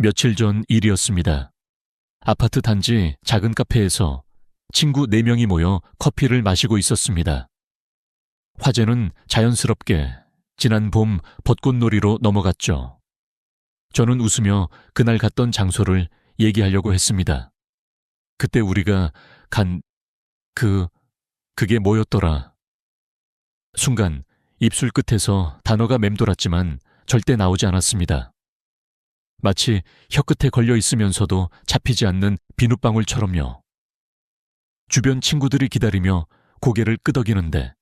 며칠 전 일이었습니다. 아파트 단지 작은 카페에서 친구 4명이 모여 커피를 마시고 있었습니다. 화제는 자연스럽게 지난 봄 벚꽃놀이로 넘어갔죠. 저는 웃으며 그날 갔던 장소를 얘기하려고 했습니다. 그때 우리가 간 그게 뭐였더라. 순간 입술 끝에서 단어가 맴돌았지만 절대 나오지 않았습니다. 마치 혀끝에 걸려 있으면서도 잡히지 않는 비눗방울처럼요. 주변 친구들이 기다리며 고개를 끄덕이는데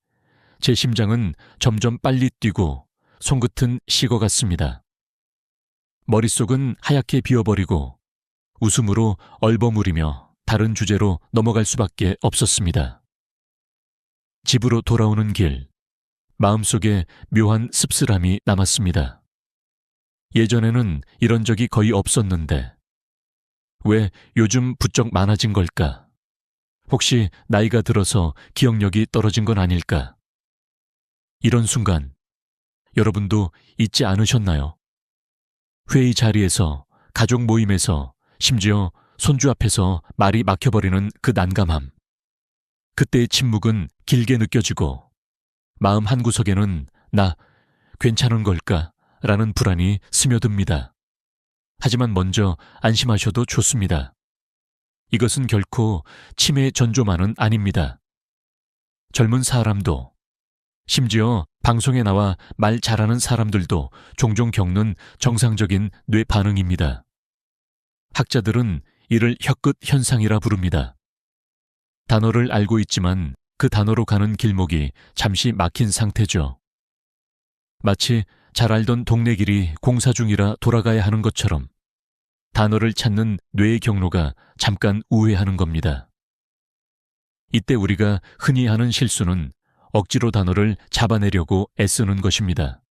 제 심장은 점점 빨리 뛰고 손끝은 식어갔습니다. 머릿속은 하얗게 비어버리고 웃음으로 얼버무리며 다른 주제로 넘어갈 수밖에 없었습니다. 집으로 돌아오는 길, 마음속에 묘한 씁쓸함이 남았습니다. 예전에는 이런 적이 거의 없었는데 왜 요즘 부쩍 많아진 걸까? 혹시 나이가 들어서 기억력이 떨어진 건 아닐까? 이런 순간 여러분도 잊지 않으셨나요? 회의 자리에서, 가족 모임에서, 심지어 손주 앞에서 말이 막혀버리는 그 난감함. 그때의 침묵은 길게 느껴지고 마음 한구석에는 나 괜찮은 걸까? 라는 불안이 스며듭니다. 하지만 먼저 안심하셔도 좋습니다. 이것은 결코 치매 전조만은 아닙니다. 젊은 사람도, 심지어 방송에 나와 말 잘하는 사람들도 종종 겪는 정상적인 뇌 반응입니다. 학자들은 이를 혀끝 현상이라 부릅니다. 단어를 알고 있지만 그 단어로 가는 길목이 잠시 막힌 상태죠. 마치 잘 알던 동네 길이 공사 중이라 돌아가야 하는 것처럼 단어를 찾는 뇌의 경로가 잠깐 우회하는 겁니다. 이때 우리가 흔히 하는 실수는 억지로 단어를 잡아내려고 애쓰는 것입니다.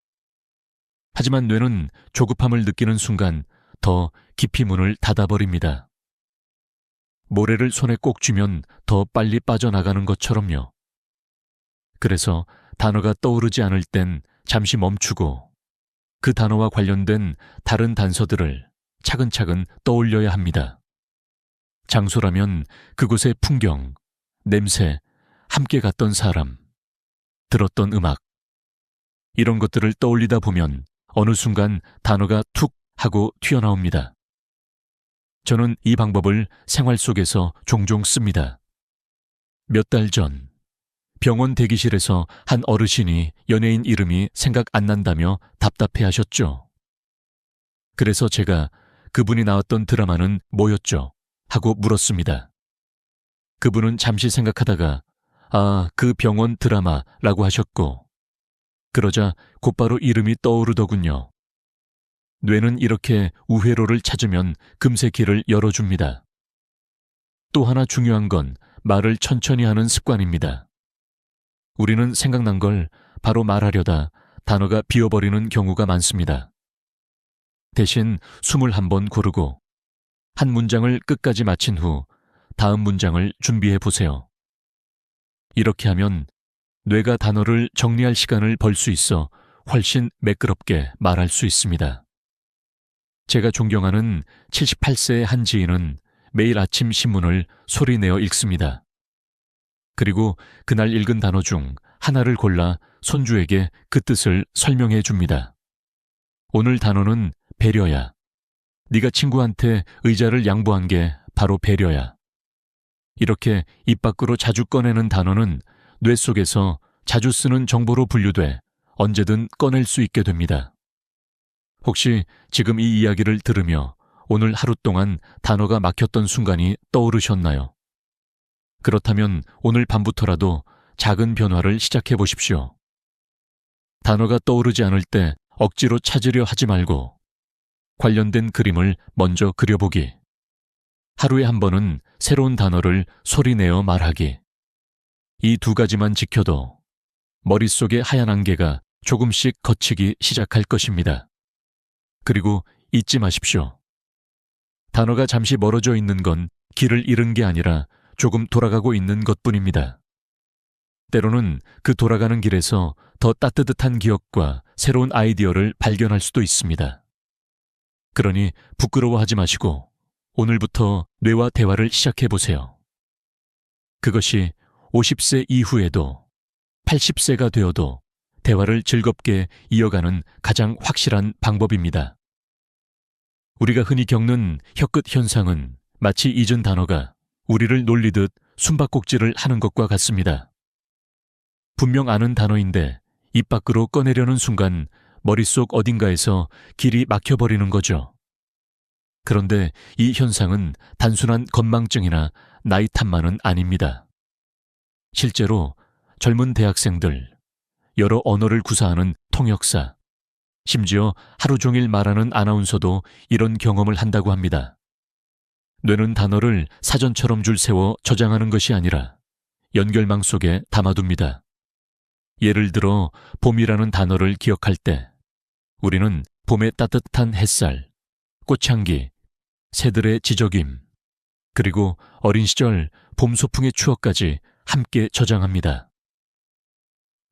하지만 뇌는 조급함을 느끼는 순간 더 깊이 문을 닫아버립니다. 모래를 손에 꼭 쥐면 더 빨리 빠져나가는 것처럼요. 그래서 단어가 떠오르지 않을 땐 잠시 멈추고 그 단어와 관련된 다른 단서들을 차근차근 떠올려야 합니다. 장소라면 그곳의 풍경, 냄새, 함께 갔던 사람, 들었던 음악. 이런 것들을 떠올리다 보면 어느 순간 단어가 툭 하고 튀어나옵니다. 저는 이 방법을 생활 속에서 종종 씁니다. 몇 달 전 병원 대기실에서 한 어르신이 연예인 이름이 생각 안 난다며 답답해하셨죠. 그래서 제가 그분이 나왔던 드라마는 뭐였죠? 하고 물었습니다. 그분은 잠시 생각하다가 그 병원 드라마라고 하셨고 그러자 곧바로 이름이 떠오르더군요. 뇌는 이렇게 우회로를 찾으면 금세 길을 열어줍니다. 또 하나 중요한 건 말을 천천히 하는 습관입니다. 우리는 생각난 걸 바로 말하려다 단어가 비어버리는 경우가 많습니다. 대신 숨을 한번 고르고 한 문장을 끝까지 마친 후 다음 문장을 준비해 보세요. 이렇게 하면 뇌가 단어를 정리할 시간을 벌 수 있어 훨씬 매끄럽게 말할 수 있습니다. 제가 존경하는 78세의 한 지인은 매일 아침 신문을 소리내어 읽습니다. 그리고 그날 읽은 단어 중 하나를 골라 손주에게 그 뜻을 설명해 줍니다. 오늘 단어는 배려야. 네가 친구한테 의자를 양보한 게 바로 배려야. 이렇게 입 밖으로 자주 꺼내는 단어는 뇌 속에서 자주 쓰는 정보로 분류돼 언제든 꺼낼 수 있게 됩니다. 혹시 지금 이 이야기를 들으며 오늘 하루 동안 단어가 막혔던 순간이 떠오르셨나요? 그렇다면 오늘 밤부터라도 작은 변화를 시작해 보십시오. 단어가 떠오르지 않을 때 억지로 찾으려 하지 말고 관련된 그림을 먼저 그려보기. 하루에 한 번은 새로운 단어를 소리내어 말하기. 이 2가지만 지켜도 머릿속의 하얀 안개가 조금씩 걷히기 시작할 것입니다. 그리고 잊지 마십시오. 단어가 잠시 멀어져 있는 건 길을 잃은 게 아니라 조금 돌아가고 있는 것뿐입니다. 때로는 그 돌아가는 길에서 더 따뜻한 기억과 새로운 아이디어를 발견할 수도 있습니다. 그러니 부끄러워하지 마시고 오늘부터 뇌와 대화를 시작해 보세요. 그것이 50세 이후에도 80세가 되어도 대화를 즐겁게 이어가는 가장 확실한 방법입니다. 우리가 흔히 겪는 혀끝 현상은 마치 잊은 단어가 우리를 놀리듯 숨바꼭질을 하는 것과 같습니다. 분명 아는 단어인데 입 밖으로 꺼내려는 순간 머릿속 어딘가에서 길이 막혀버리는 거죠. 그런데 이 현상은 단순한 건망증이나 나이 탓만은 아닙니다. 실제로 젊은 대학생들, 여러 언어를 구사하는 통역사, 심지어 하루 종일 말하는 아나운서도 이런 경험을 한다고 합니다. 뇌는 단어를 사전처럼 줄 세워 저장하는 것이 아니라 연결망 속에 담아둡니다. 예를 들어 봄이라는 단어를 기억할 때 우리는 봄의 따뜻한 햇살, 꽃향기, 새들의 지저귐, 그리고 어린 시절 봄 소풍의 추억까지 함께 저장합니다.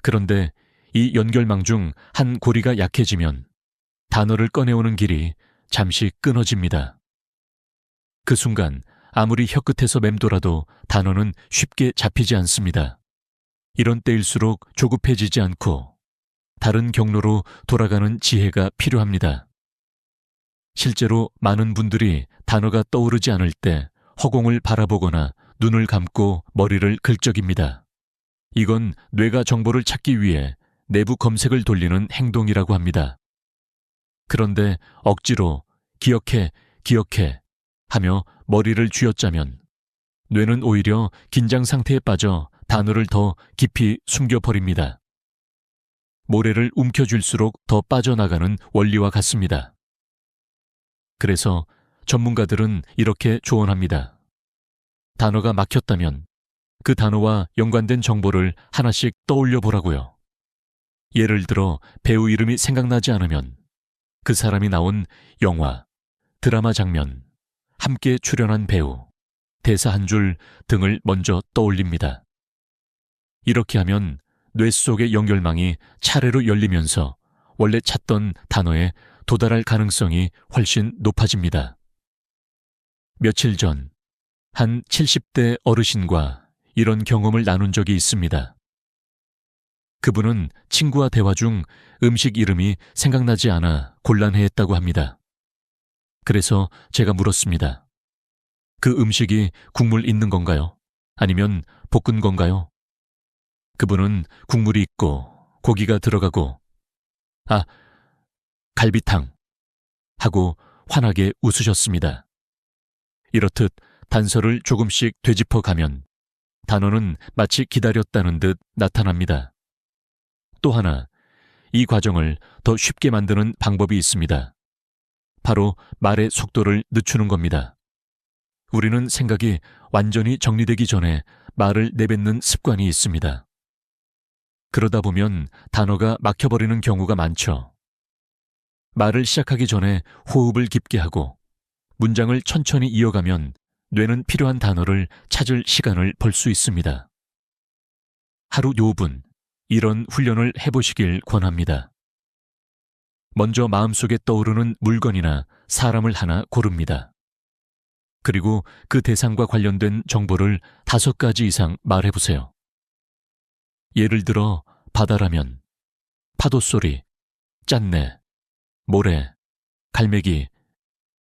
그런데 이 연결망 중 한 고리가 약해지면 단어를 꺼내오는 길이 잠시 끊어집니다. 그 순간 아무리 혀끝에서 맴돌아도 단어는 쉽게 잡히지 않습니다. 이런 때일수록 조급해지지 않고 다른 경로로 돌아가는 지혜가 필요합니다. 실제로 많은 분들이 단어가 떠오르지 않을 때 허공을 바라보거나 눈을 감고 머리를 긁적입니다. 이건 뇌가 정보를 찾기 위해 내부 검색을 돌리는 행동이라고 합니다. 그런데 억지로 기억해 하며 머리를 쥐어짜면 뇌는 오히려 긴장 상태에 빠져 단어를 더 깊이 숨겨버립니다. 모래를 움켜쥘수록 더 빠져나가는 원리와 같습니다. 그래서 전문가들은 이렇게 조언합니다. 단어가 막혔다면 그 단어와 연관된 정보를 하나씩 떠올려 보라고요. 예를 들어 배우 이름이 생각나지 않으면 그 사람이 나온 영화, 드라마 장면, 함께 출연한 배우, 대사 한 줄 등을 먼저 떠올립니다. 이렇게 하면 뇌 속의 연결망이 차례로 열리면서 원래 찾던 단어에 도달할 가능성이 훨씬 높아집니다. 며칠 전 한 70대 어르신과 이런 경험을 나눈 적이 있습니다. 그분은 친구와 대화 중 음식 이름이 생각나지 않아 곤란해했다고 합니다. 그래서 제가 물었습니다. 그 음식이 국물 있는 건가요? 아니면 볶은 건가요? 그분은 국물이 있고 고기가 들어가고 갈비탕 하고 환하게 웃으셨습니다. 이렇듯 단서를 조금씩 되짚어 가면 단어는 마치 기다렸다는 듯 나타납니다. 또 하나, 이 과정을 더 쉽게 만드는 방법이 있습니다. 바로 말의 속도를 늦추는 겁니다. 우리는 생각이 완전히 정리되기 전에 말을 내뱉는 습관이 있습니다. 그러다 보면 단어가 막혀버리는 경우가 많죠. 말을 시작하기 전에 호흡을 깊게 하고 문장을 천천히 이어가면 뇌는 필요한 단어를 찾을 시간을 벌 수 있습니다. 하루 5분 이런 훈련을 해보시길 권합니다. 먼저 마음속에 떠오르는 물건이나 사람을 하나 고릅니다. 그리고 그 대상과 관련된 정보를 5가지 이상 말해보세요. 예를 들어 바다라면 파도 소리, 짠내, 모래, 갈매기,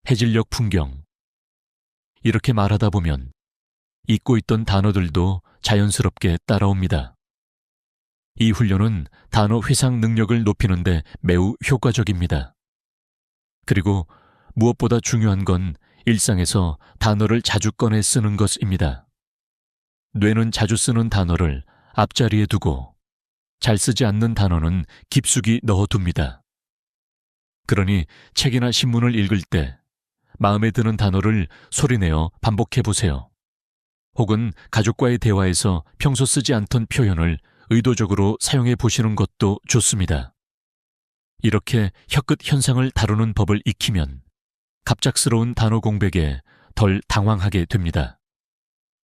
해질녘 풍경. 이렇게 말하다 보면 잊고 있던 단어들도 자연스럽게 따라옵니다. 이 훈련은 단어 회상 능력을 높이는데 매우 효과적입니다. 그리고 무엇보다 중요한 건 일상에서 단어를 자주 꺼내 쓰는 것입니다. 뇌는 자주 쓰는 단어를 앞자리에 두고 잘 쓰지 않는 단어는 깊숙이 넣어둡니다. 그러니 책이나 신문을 읽을 때 마음에 드는 단어를 소리내어 반복해보세요. 혹은 가족과의 대화에서 평소 쓰지 않던 표현을 의도적으로 사용해 보시는 것도 좋습니다. 이렇게 혀끝 현상을 다루는 법을 익히면 갑작스러운 단어 공백에 덜 당황하게 됩니다.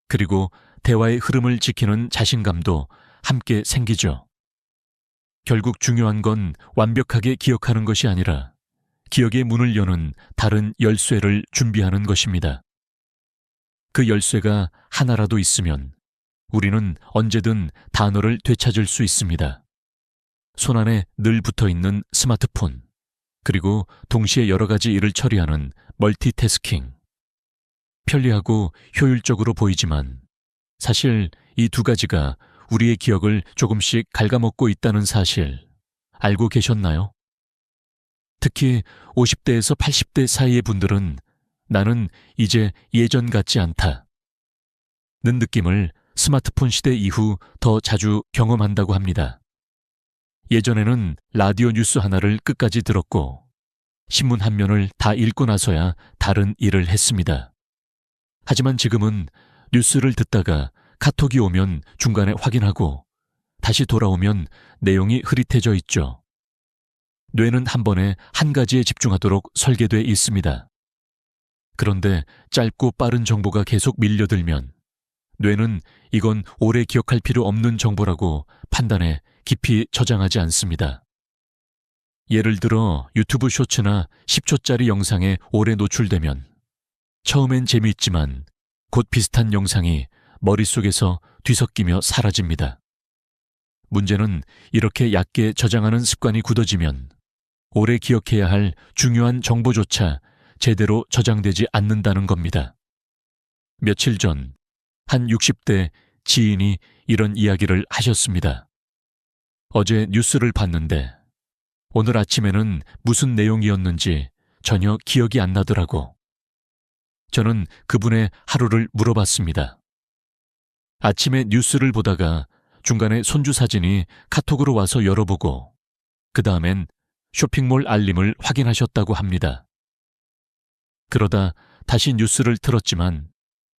그리고 대화의 흐름을 지키는 자신감도 함께 생기죠. 결국 중요한 건 완벽하게 기억하는 것이 아니라 기억의 문을 여는 다른 열쇠를 준비하는 것입니다. 그 열쇠가 하나라도 있으면 우리는 언제든 단어를 되찾을 수 있습니다. 손안에 늘 붙어 있는 스마트폰, 그리고 동시에 여러 가지 일을 처리하는 멀티태스킹. 편리하고 효율적으로 보이지만 사실 이 두 가지가 우리의 기억을 조금씩 갉아먹고 있다는 사실 알고 계셨나요? 특히 50대에서 80대 사이의 분들은 나는 이제 예전 같지 않다 는 느낌을 스마트폰 시대 이후 더 자주 경험한다고 합니다. 예전에는 라디오 뉴스 하나를 끝까지 들었고 신문 한 면을 다 읽고 나서야 다른 일을 했습니다. 하지만 지금은 뉴스를 듣다가 카톡이 오면 중간에 확인하고 다시 돌아오면 내용이 흐릿해져 있죠. 뇌는 한 번에 한 가지에 집중하도록 설계돼 있습니다. 그런데 짧고 빠른 정보가 계속 밀려들면 뇌는 이건 오래 기억할 필요 없는 정보라고 판단해 깊이 저장하지 않습니다. 예를 들어 유튜브 쇼츠나 10초짜리 영상에 오래 노출되면 처음엔 재미있지만 곧 비슷한 영상이 머릿속에서 뒤섞이며 사라집니다. 문제는 이렇게 얕게 저장하는 습관이 굳어지면 오래 기억해야 할 중요한 정보조차 제대로 저장되지 않는다는 겁니다. 며칠 전 한 60대 지인이 이런 이야기를 하셨습니다. 어제 뉴스를 봤는데 오늘 아침에는 무슨 내용이었는지 전혀 기억이 안 나더라고. 저는 그분의 하루를 물어봤습니다. 아침에 뉴스를 보다가 중간에 손주 사진이 카톡으로 와서 열어보고 그 다음엔 쇼핑몰 알림을 확인하셨다고 합니다. 그러다 다시 뉴스를 틀었지만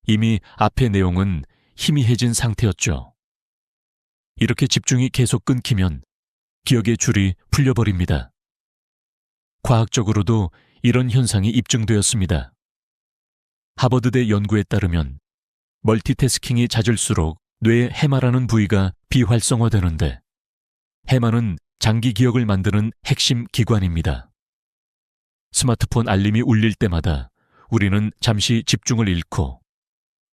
이미 앞의 내용은 희미해진 상태였죠. 이렇게 집중이 계속 끊기면 기억의 줄이 풀려버립니다. 과학적으로도 이런 현상이 입증되었습니다. 하버드대 연구에 따르면 멀티태스킹이 잦을수록 뇌의 해마라는 부위가 비활성화되는데 해마는 장기 기억을 만드는 핵심 기관입니다. 스마트폰 알림이 울릴 때마다 우리는 잠시 집중을 잃고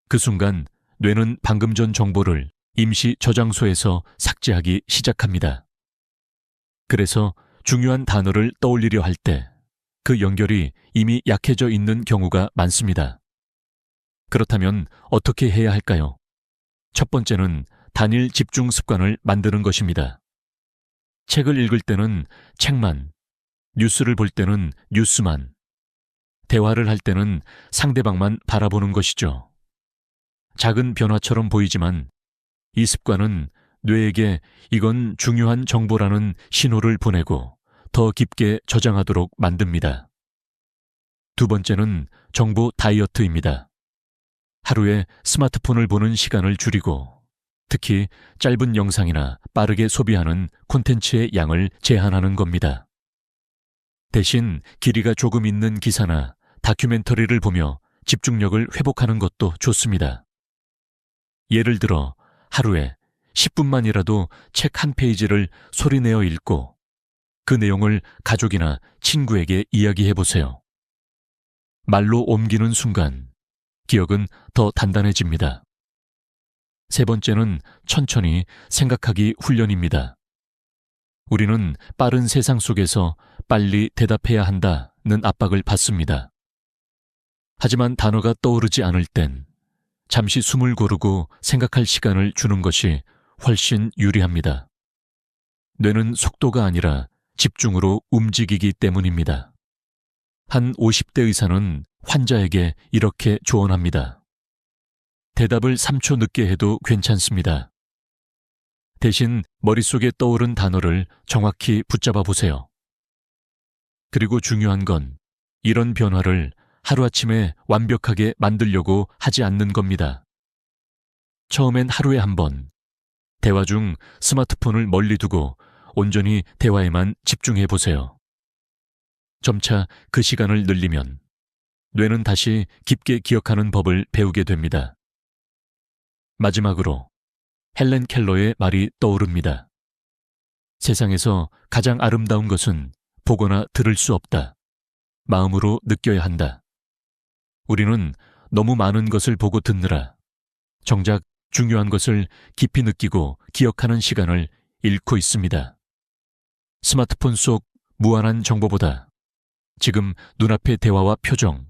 그 순간 뇌는 방금 전 정보를 임시 저장소에서 삭제하기 시작합니다. 그래서 중요한 단어를 떠올리려 할 때 그 연결이 이미 약해져 있는 경우가 많습니다. 그렇다면 어떻게 해야 할까요? 첫 번째는 단일 집중 습관을 만드는 것입니다. 책을 읽을 때는 책만, 뉴스를 볼 때는 뉴스만, 대화를 할 때는 상대방만 바라보는 것이죠. 작은 변화처럼 보이지만 이 습관은 뇌에게 이건 중요한 정보라는 신호를 보내고 더 깊게 저장하도록 만듭니다. 두 번째는 정보 다이어트입니다. 하루에 스마트폰을 보는 시간을 줄이고 특히 짧은 영상이나 빠르게 소비하는 콘텐츠의 양을 제한하는 겁니다. 대신 길이가 조금 있는 기사나 다큐멘터리를 보며 집중력을 회복하는 것도 좋습니다. 예를 들어 하루에 10분만이라도 책 한 페이지를 소리내어 읽고 그 내용을 가족이나 친구에게 이야기해 보세요. 말로 옮기는 순간 기억은 더 단단해집니다. 세 번째는 천천히 생각하기 훈련입니다. 우리는 빠른 세상 속에서 빨리 대답해야 한다는 압박을 받습니다. 하지만 단어가 떠오르지 않을 땐 잠시 숨을 고르고 생각할 시간을 주는 것이 훨씬 유리합니다. 뇌는 속도가 아니라 집중으로 움직이기 때문입니다. 한 50대 의사는 환자에게 이렇게 조언합니다. 대답을 3초 늦게 해도 괜찮습니다. 대신 머릿속에 떠오른 단어를 정확히 붙잡아 보세요. 그리고 중요한 건 이런 변화를 하루아침에 완벽하게 만들려고 하지 않는 겁니다. 처음엔 하루에 한 번, 대화 중 스마트폰을 멀리 두고 온전히 대화에만 집중해 보세요. 점차 그 시간을 늘리면 뇌는 다시 깊게 기억하는 법을 배우게 됩니다. 마지막으로 헬렌 켈러의 말이 떠오릅니다. 세상에서 가장 아름다운 것은 보거나 들을 수 없다. 마음으로 느껴야 한다. 우리는 너무 많은 것을 보고 듣느라 정작 중요한 것을 깊이 느끼고 기억하는 시간을 잃고 있습니다. 스마트폰 속 무한한 정보보다 지금 눈앞의 대화와 표정,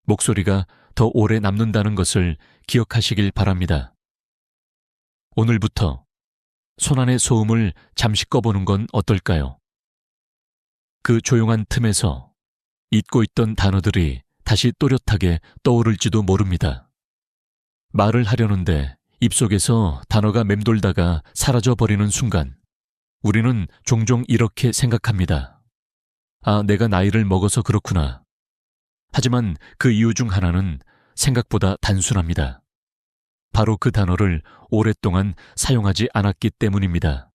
목소리가 더 오래 남는다는 것을 기억하시길 바랍니다. 오늘부터 손안의 소음을 잠시 꺼보는 건 어떨까요? 그 조용한 틈에서 잊고 있던 단어들이 다시 또렷하게 떠오를지도 모릅니다. 말을 하려는데 입속에서 단어가 맴돌다가 사라져버리는 순간 우리는 종종 이렇게 생각합니다. 아, 내가 나이를 먹어서 그렇구나. 하지만 그 이유 중 하나는 생각보다 단순합니다. 바로 그 단어를 오랫동안 사용하지 않았기 때문입니다.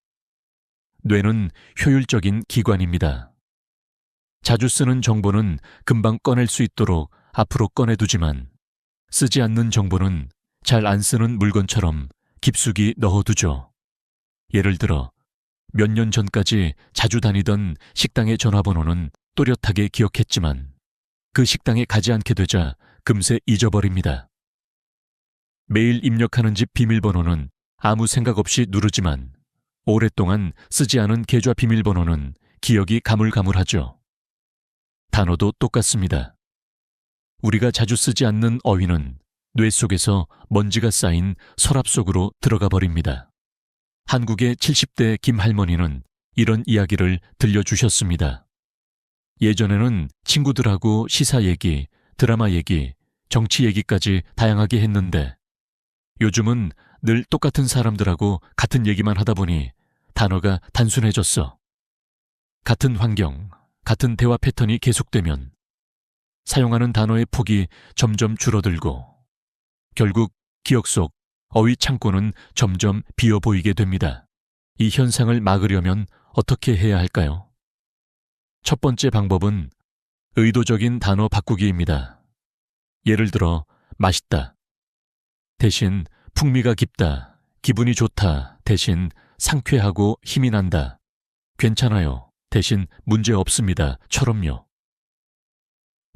뇌는 효율적인 기관입니다. 자주 쓰는 정보는 금방 꺼낼 수 있도록 앞으로 꺼내두지만 쓰지 않는 정보는 잘 안 쓰는 물건처럼 깊숙이 넣어두죠. 예를 들어 몇 년 전까지 자주 다니던 식당의 전화번호는 또렷하게 기억했지만 그 식당에 가지 않게 되자 금세 잊어버립니다. 매일 입력하는 집 비밀번호는 아무 생각 없이 누르지만 오랫동안 쓰지 않은 계좌 비밀번호는 기억이 가물가물하죠. 단어도 똑같습니다. 우리가 자주 쓰지 않는 어휘는 뇌 속에서 먼지가 쌓인 서랍 속으로 들어가 버립니다. 한국의 70대 김할머니는 이런 이야기를 들려주셨습니다. 예전에는 친구들하고 시사 얘기, 드라마 얘기, 정치 얘기까지 다양하게 했는데 요즘은 늘 똑같은 사람들하고 같은 얘기만 하다 보니 단어가 단순해졌어. 같은 환경, 같은 대화 패턴이 계속되면 사용하는 단어의 폭이 점점 줄어들고 결국 기억 속 어휘 창고는 점점 비어 보이게 됩니다. 이 현상을 막으려면 어떻게 해야 할까요? 첫 번째 방법은 의도적인 단어 바꾸기입니다. 예를 들어 맛있다 대신 풍미가 깊다, 기분이 좋다 대신 상쾌하고 힘이 난다, 괜찮아요 대신 문제 없습니다 처럼요.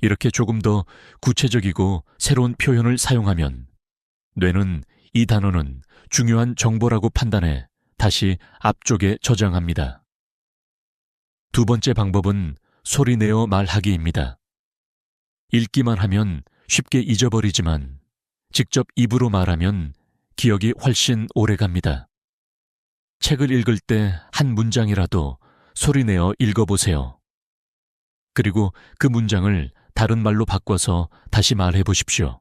이렇게 조금 더 구체적이고 새로운 표현을 사용하면 뇌는 이 단어는 중요한 정보라고 판단해 다시 앞쪽에 저장합니다. 두 번째 방법은 소리내어 말하기입니다. 읽기만 하면 쉽게 잊어버리지만 직접 입으로 말하면 기억이 훨씬 오래 갑니다. 책을 읽을 때 한 문장이라도 소리내어 읽어보세요. 그리고 그 문장을 다른 말로 바꿔서 다시 말해보십시오.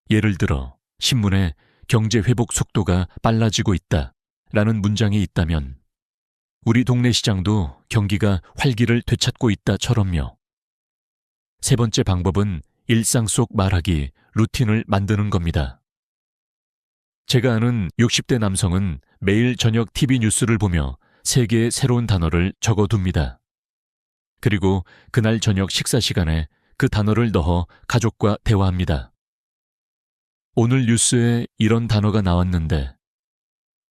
예를 들어 신문에 경제 회복 속도가 빨라지고 있다 라는 문장이 있다면 우리 동네 시장도 경기가 활기를 되찾고 있다처럼요. 세 번째 방법은 일상 속 말하기, 루틴을 만드는 겁니다. 제가 아는 60대 남성은 매일 저녁 TV 뉴스를 보며 3개의 새로운 단어를 적어둡니다. 그리고 그날 저녁 식사 시간에 그 단어를 넣어 가족과 대화합니다. 오늘 뉴스에 이런 단어가 나왔는데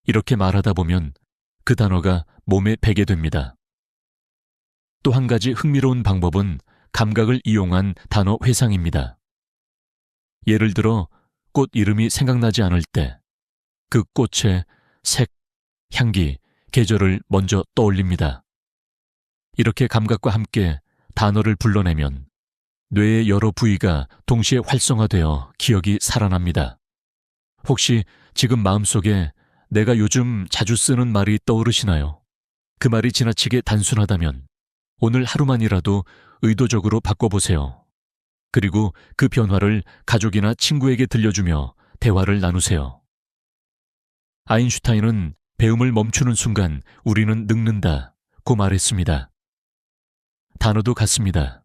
이렇게 말하다 보면 그 단어가 몸에 배게 됩니다. 또 한 가지 흥미로운 방법은 감각을 이용한 단어 회상입니다. 예를 들어 꽃 이름이 생각나지 않을 때 그 꽃의 색, 향기, 계절을 먼저 떠올립니다. 이렇게 감각과 함께 단어를 불러내면 뇌의 여러 부위가 동시에 활성화되어 기억이 살아납니다. 혹시 지금 마음속에 내가 요즘 자주 쓰는 말이 떠오르시나요? 그 말이 지나치게 단순하다면 오늘 하루만이라도 의도적으로 바꿔보세요. 그리고 그 변화를 가족이나 친구에게 들려주며 대화를 나누세요. 아인슈타인은 배움을 멈추는 순간 우리는 늙는다고 말했습니다. 단어도 같습니다.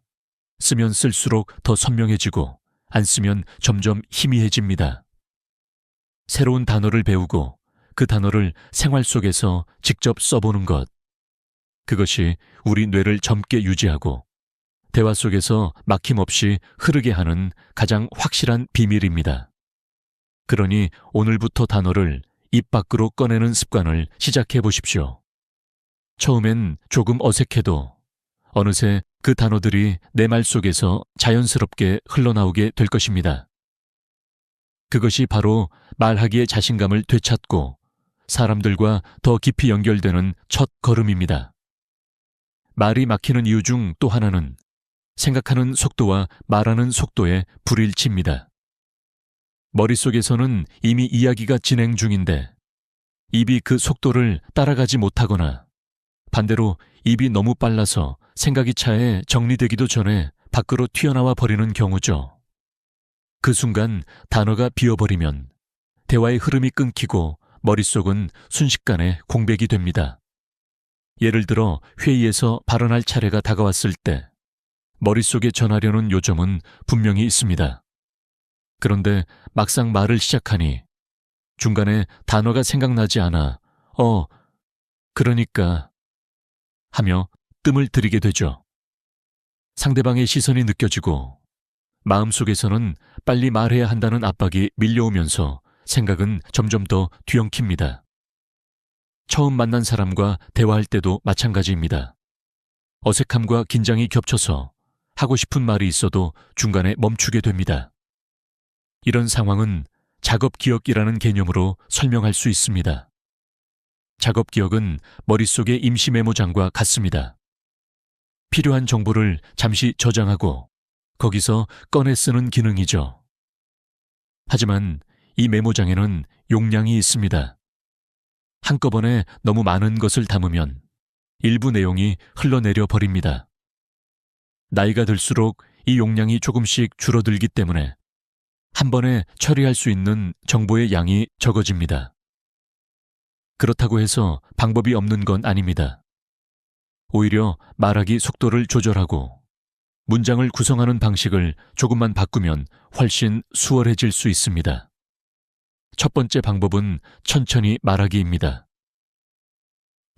쓰면 쓸수록 더 선명해지고 안 쓰면 점점 희미해집니다. 새로운 단어를 배우고 그 단어를 생활 속에서 직접 써보는 것. 그것이 우리 뇌를 젊게 유지하고 대화 속에서 막힘없이 흐르게 하는 가장 확실한 비밀입니다. 그러니 오늘부터 단어를 입 밖으로 꺼내는 습관을 시작해 보십시오. 처음엔 조금 어색해도 어느새 그 단어들이 내 말 속에서 자연스럽게 흘러나오게 될 것입니다. 그것이 바로 말하기의 자신감을 되찾고 사람들과 더 깊이 연결되는 첫 걸음입니다. 말이 막히는 이유 중 또 하나는 생각하는 속도와 말하는 속도의 불일치입니다. 머릿속에서는 이미 이야기가 진행 중인데 입이 그 속도를 따라가지 못하거나 반대로 입이 너무 빨라서 생각이 차에 정리되기도 전에 밖으로 튀어나와 버리는 경우죠. 그 순간 단어가 비어버리면 대화의 흐름이 끊기고 머릿속은 순식간에 공백이 됩니다. 예를 들어 회의에서 발언할 차례가 다가왔을 때 머릿속에 전하려는 요점은 분명히 있습니다. 그런데 막상 말을 시작하니 중간에 단어가 생각나지 않아 그러니까 하며 뜸을 들이게 되죠. 상대방의 시선이 느껴지고 마음속에서는 빨리 말해야 한다는 압박이 밀려오면서 생각은 점점 더 뒤엉킵니다. 처음 만난 사람과 대화할 때도 마찬가지입니다. 어색함과 긴장이 겹쳐서 하고 싶은 말이 있어도 중간에 멈추게 됩니다. 이런 상황은 작업기억이라는 개념으로 설명할 수 있습니다. 작업기억은 머릿속의 임시 메모장과 같습니다. 필요한 정보를 잠시 저장하고 거기서 꺼내 쓰는 기능이죠. 하지만 이 메모장에는 용량이 있습니다. 한꺼번에 너무 많은 것을 담으면 일부 내용이 흘러내려 버립니다. 나이가 들수록 이 용량이 조금씩 줄어들기 때문에 한 번에 처리할 수 있는 정보의 양이 적어집니다. 그렇다고 해서 방법이 없는 건 아닙니다. 오히려 말하기 속도를 조절하고 문장을 구성하는 방식을 조금만 바꾸면 훨씬 수월해질 수 있습니다. 첫 번째 방법은 천천히 말하기입니다.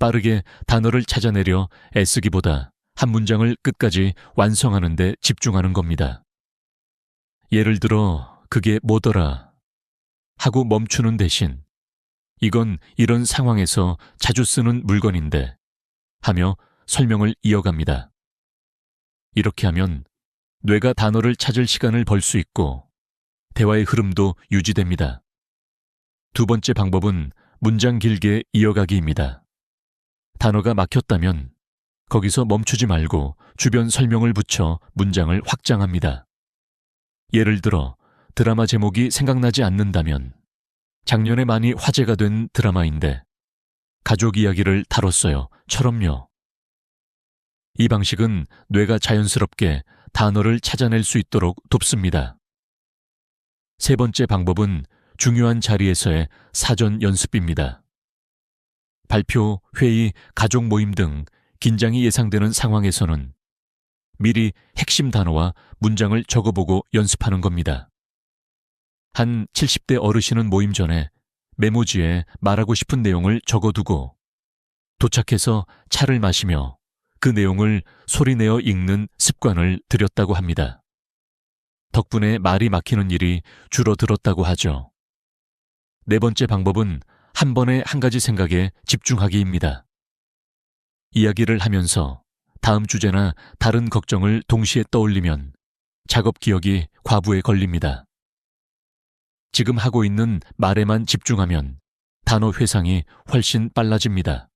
빠르게 단어를 찾아내려 애쓰기보다 한 문장을 끝까지 완성하는 데 집중하는 겁니다. 예를 들어 그게 뭐더라 하고 멈추는 대신 이건 이런 상황에서 자주 쓰는 물건인데 하며 설명을 이어갑니다. 이렇게 하면 뇌가 단어를 찾을 시간을 벌 수 있고 대화의 흐름도 유지됩니다. 두 번째 방법은 문장 길게 이어가기입니다. 단어가 막혔다면 거기서 멈추지 말고 주변 설명을 붙여 문장을 확장합니다. 예를 들어 드라마 제목이 생각나지 않는다면 작년에 많이 화제가 된 드라마인데 가족 이야기를 다뤘어요. 처럼요. 이 방식은 뇌가 자연스럽게 단어를 찾아낼 수 있도록 돕습니다. 세 번째 방법은 중요한 자리에서의 사전 연습입니다. 발표, 회의, 가족 모임 등 긴장이 예상되는 상황에서는 미리 핵심 단어와 문장을 적어보고 연습하는 겁니다. 한 70대 어르신은 모임 전에 메모지에 말하고 싶은 내용을 적어두고 도착해서 차를 마시며 그 내용을 소리내어 읽는 습관을 들였다고 합니다. 덕분에 말이 막히는 일이 줄어들었다고 하죠. 네 번째 방법은 한 번에 한 가지 생각에 집중하기입니다. 이야기를 하면서 다음 주제나 다른 걱정을 동시에 떠올리면 작업 기억이 과부에 걸립니다. 지금 하고 있는 말에만 집중하면 단어 회상이 훨씬 빨라집니다.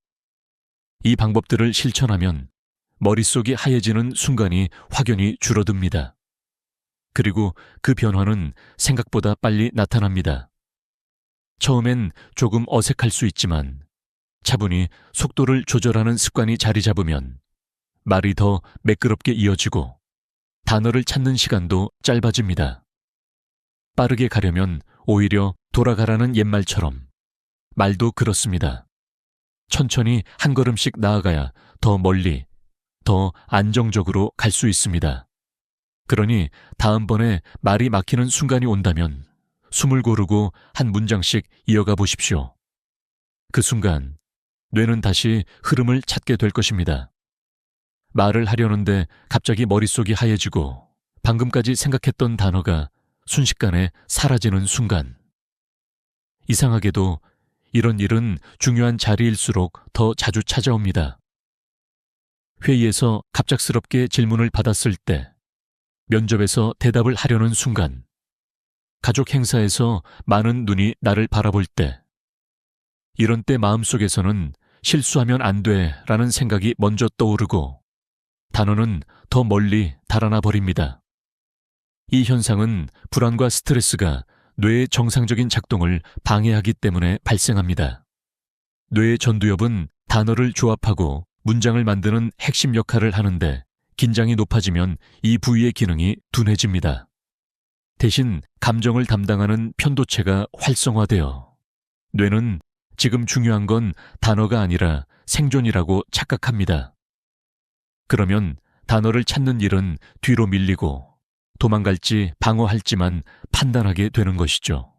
이 방법들을 실천하면 머릿속이 하얘지는 순간이 확연히 줄어듭니다. 그리고 그 변화는 생각보다 빨리 나타납니다. 처음엔 조금 어색할 수 있지만 차분히 속도를 조절하는 습관이 자리 잡으면 말이 더 매끄럽게 이어지고 단어를 찾는 시간도 짧아집니다. 빠르게 가려면 오히려 돌아가라는 옛말처럼 말도 그렇습니다. 천천히 한 걸음씩 나아가야 더 멀리, 더 안정적으로 갈 수 있습니다. 그러니 다음번에 말이 막히는 순간이 온다면 숨을 고르고 한 문장씩 이어가 보십시오. 그 순간 뇌는 다시 흐름을 찾게 될 것입니다. 말을 하려는데 갑자기 머릿속이 하얘지고 방금까지 생각했던 단어가 순식간에 사라지는 순간. 이상하게도 이런 일은 중요한 자리일수록 더 자주 찾아옵니다. 회의에서 갑작스럽게 질문을 받았을 때, 면접에서 대답을 하려는 순간, 가족 행사에서 많은 눈이 나를 바라볼 때, 이런 때 마음속에서는 실수하면 안 돼라는 생각이 먼저 떠오르고 단어는 더 멀리 달아나 버립니다. 이 현상은 불안과 스트레스가 뇌의 정상적인 작동을 방해하기 때문에 발생합니다. 뇌의 전두엽은 단어를 조합하고 문장을 만드는 핵심 역할을 하는데 긴장이 높아지면 이 부위의 기능이 둔해집니다. 대신 감정을 담당하는 편도체가 활성화되어 뇌는 지금 중요한 건 단어가 아니라 생존이라고 착각합니다. 그러면 단어를 찾는 일은 뒤로 밀리고 도망갈지 방어할지만 판단하게 되는 것이죠.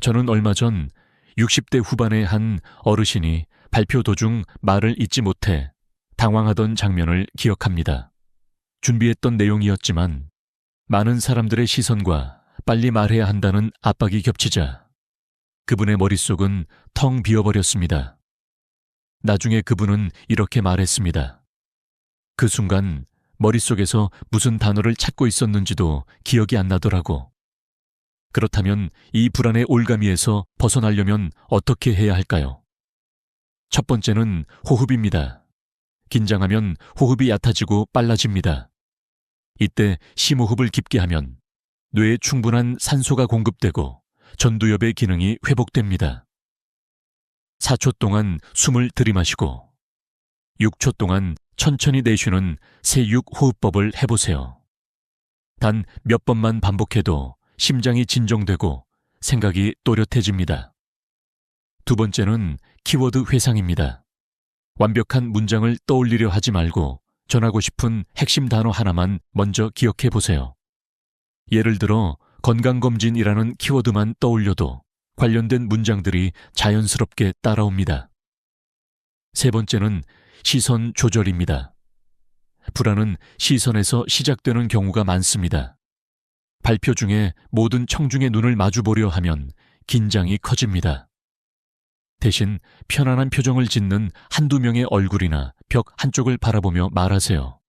저는 얼마 전 60대 후반의 한 어르신이 발표 도중 말을 잇지 못해 당황하던 장면을 기억합니다. 준비했던 내용이었지만 많은 사람들의 시선과 빨리 말해야 한다는 압박이 겹치자 그분의 머릿속은 텅 비어버렸습니다. 나중에 그분은 이렇게 말했습니다. 그 순간 머릿속에서 무슨 단어를 찾고 있었는지도 기억이 안 나더라고. 그렇다면 이 불안의 올가미에서 벗어나려면 어떻게 해야 할까요? 첫 번째는 호흡입니다. 긴장하면 호흡이 얕아지고 빨라집니다. 이때 심호흡을 깊게 하면 뇌에 충분한 산소가 공급되고 전두엽의 기능이 회복됩니다. 4초 동안 숨을 들이마시고 6초 동안 천천히 내쉬는 세6호흡법을 해보세요. 단 몇 번만 반복해도 심장이 진정되고 생각이 또렷해집니다. 두 번째는 키워드 회상입니다. 완벽한 문장을 떠올리려 하지 말고 전하고 싶은 핵심 단어 하나만 먼저 기억해 보세요. 예를 들어 건강검진이라는 키워드만 떠올려도 관련된 문장들이 자연스럽게 따라옵니다. 세 번째는 시선 조절입니다. 불안은 시선에서 시작되는 경우가 많습니다. 발표 중에 모든 청중의 눈을 마주보려 하면 긴장이 커집니다. 대신 편안한 표정을 짓는 한두 명의 얼굴이나 벽 한쪽을 바라보며 말하세요.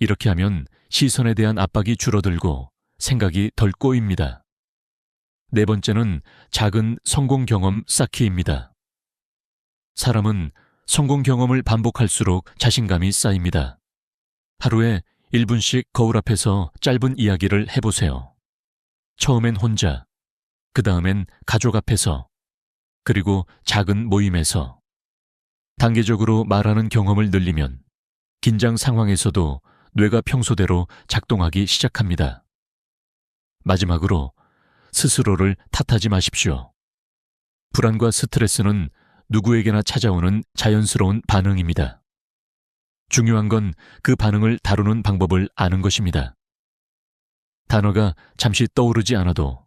이렇게 하면 시선에 대한 압박이 줄어들고 생각이 덜 꼬입니다. 네 번째는 작은 성공 경험 쌓기입니다. 사람은 성공 경험을 반복할수록 자신감이 쌓입니다. 하루에 1분씩 거울 앞에서 짧은 이야기를 해보세요. 처음엔 혼자, 그 다음엔 가족 앞에서, 그리고 작은 모임에서. 단계적으로 말하는 경험을 늘리면 긴장 상황에서도 뇌가 평소대로 작동하기 시작합니다. 마지막으로 스스로를 탓하지 마십시오. 불안과 스트레스는 누구에게나 찾아오는 자연스러운 반응입니다. 중요한 건 그 반응을 다루는 방법을 아는 것입니다. 단어가 잠시 떠오르지 않아도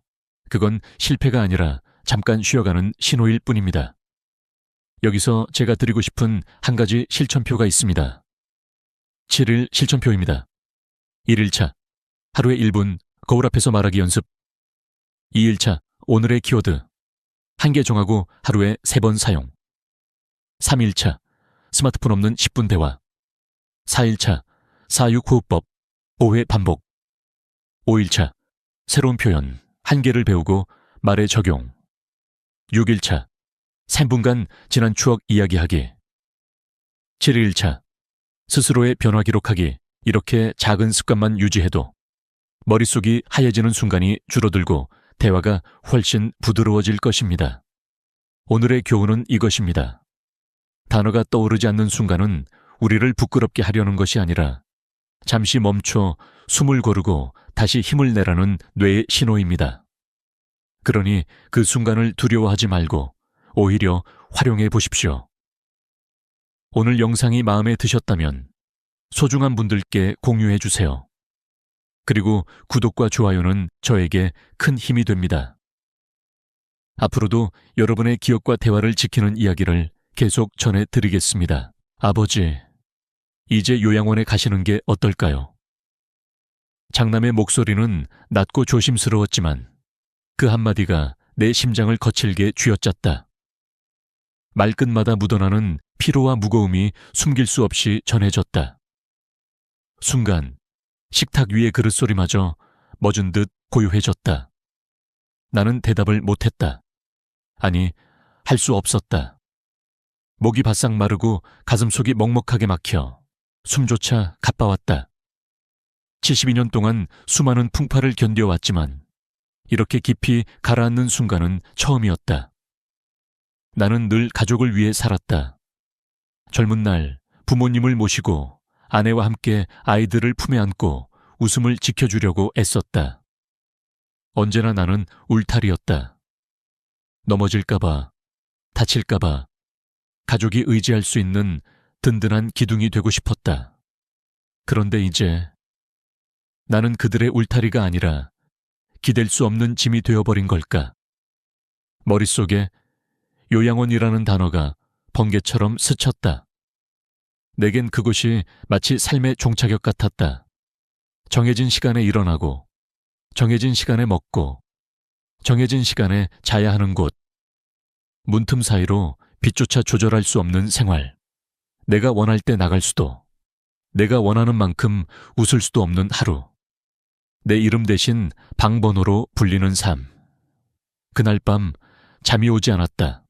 그건 실패가 아니라 잠깐 쉬어가는 신호일 뿐입니다. 여기서 제가 드리고 싶은 한 가지 실천표가 있습니다. 7일 실천표입니다. 1일차, 하루에 1분 거울 앞에서 말하기 연습. 2일차, 오늘의 키워드. 한 개 정하고 하루에 3번 사용. 3일차, 스마트폰 없는 10분 대화. 4일차, 4-6호흡법, 5회 반복. 5일차, 새로운 표현, 한 개를 배우고 말에 적용. 6일차, 3분간 지난 추억 이야기하기. 7일차, 스스로의 변화 기록하기. 이렇게 작은 습관만 유지해도 머릿속이 하얘지는 순간이 줄어들고 대화가 훨씬 부드러워질 것입니다. 오늘의 교훈은 이것입니다. 단어가 떠오르지 않는 순간은 우리를 부끄럽게 하려는 것이 아니라 잠시 멈춰 숨을 고르고 다시 힘을 내라는 뇌의 신호입니다. 그러니 그 순간을 두려워하지 말고 오히려 활용해 보십시오. 오늘 영상이 마음에 드셨다면 소중한 분들께 공유해 주세요. 그리고 구독과 좋아요는 저에게 큰 힘이 됩니다. 앞으로도 여러분의 기억과 대화를 지키는 이야기를 계속 전해드리겠습니다. 아버지, 이제 요양원에 가시는 게 어떨까요? 장남의 목소리는 낮고 조심스러웠지만 그 한마디가 내 심장을 거칠게 쥐어짰다. 말끝마다 묻어나는 피로와 무거움이 숨길 수 없이 전해졌다. 순간 식탁 위의 그릇소리마저 멎은 듯 고요해졌다. 나는 대답을 못했다. 아니, 할 수 없었다. 목이 바싹 마르고 가슴속이 먹먹하게 막혀 숨조차 가빠왔다. 72년 동안 수많은 풍파를 견뎌왔지만 이렇게 깊이 가라앉는 순간은 처음이었다. 나는 늘 가족을 위해 살았다. 젊은 날 부모님을 모시고 아내와 함께 아이들을 품에 안고 웃음을 지켜주려고 애썼다. 언제나 나는 울타리였다. 넘어질까봐, 다칠까봐 가족이 의지할 수 있는 든든한 기둥이 되고 싶었다. 그런데 이제 나는 그들의 울타리가 아니라 기댈 수 없는 짐이 되어버린 걸까? 머릿속에 요양원이라는 단어가 번개처럼 스쳤다. 내겐 그곳이 마치 삶의 종착역 같았다. 정해진 시간에 일어나고, 정해진 시간에 먹고, 정해진 시간에 자야 하는 곳. 문틈 사이로 빛조차 조절할 수 없는 생활. 내가 원할 때 나갈 수도, 내가 원하는 만큼 웃을 수도 없는 하루. 내 이름 대신 방번호로 불리는 삶. 그날 밤 잠이 오지 않았다.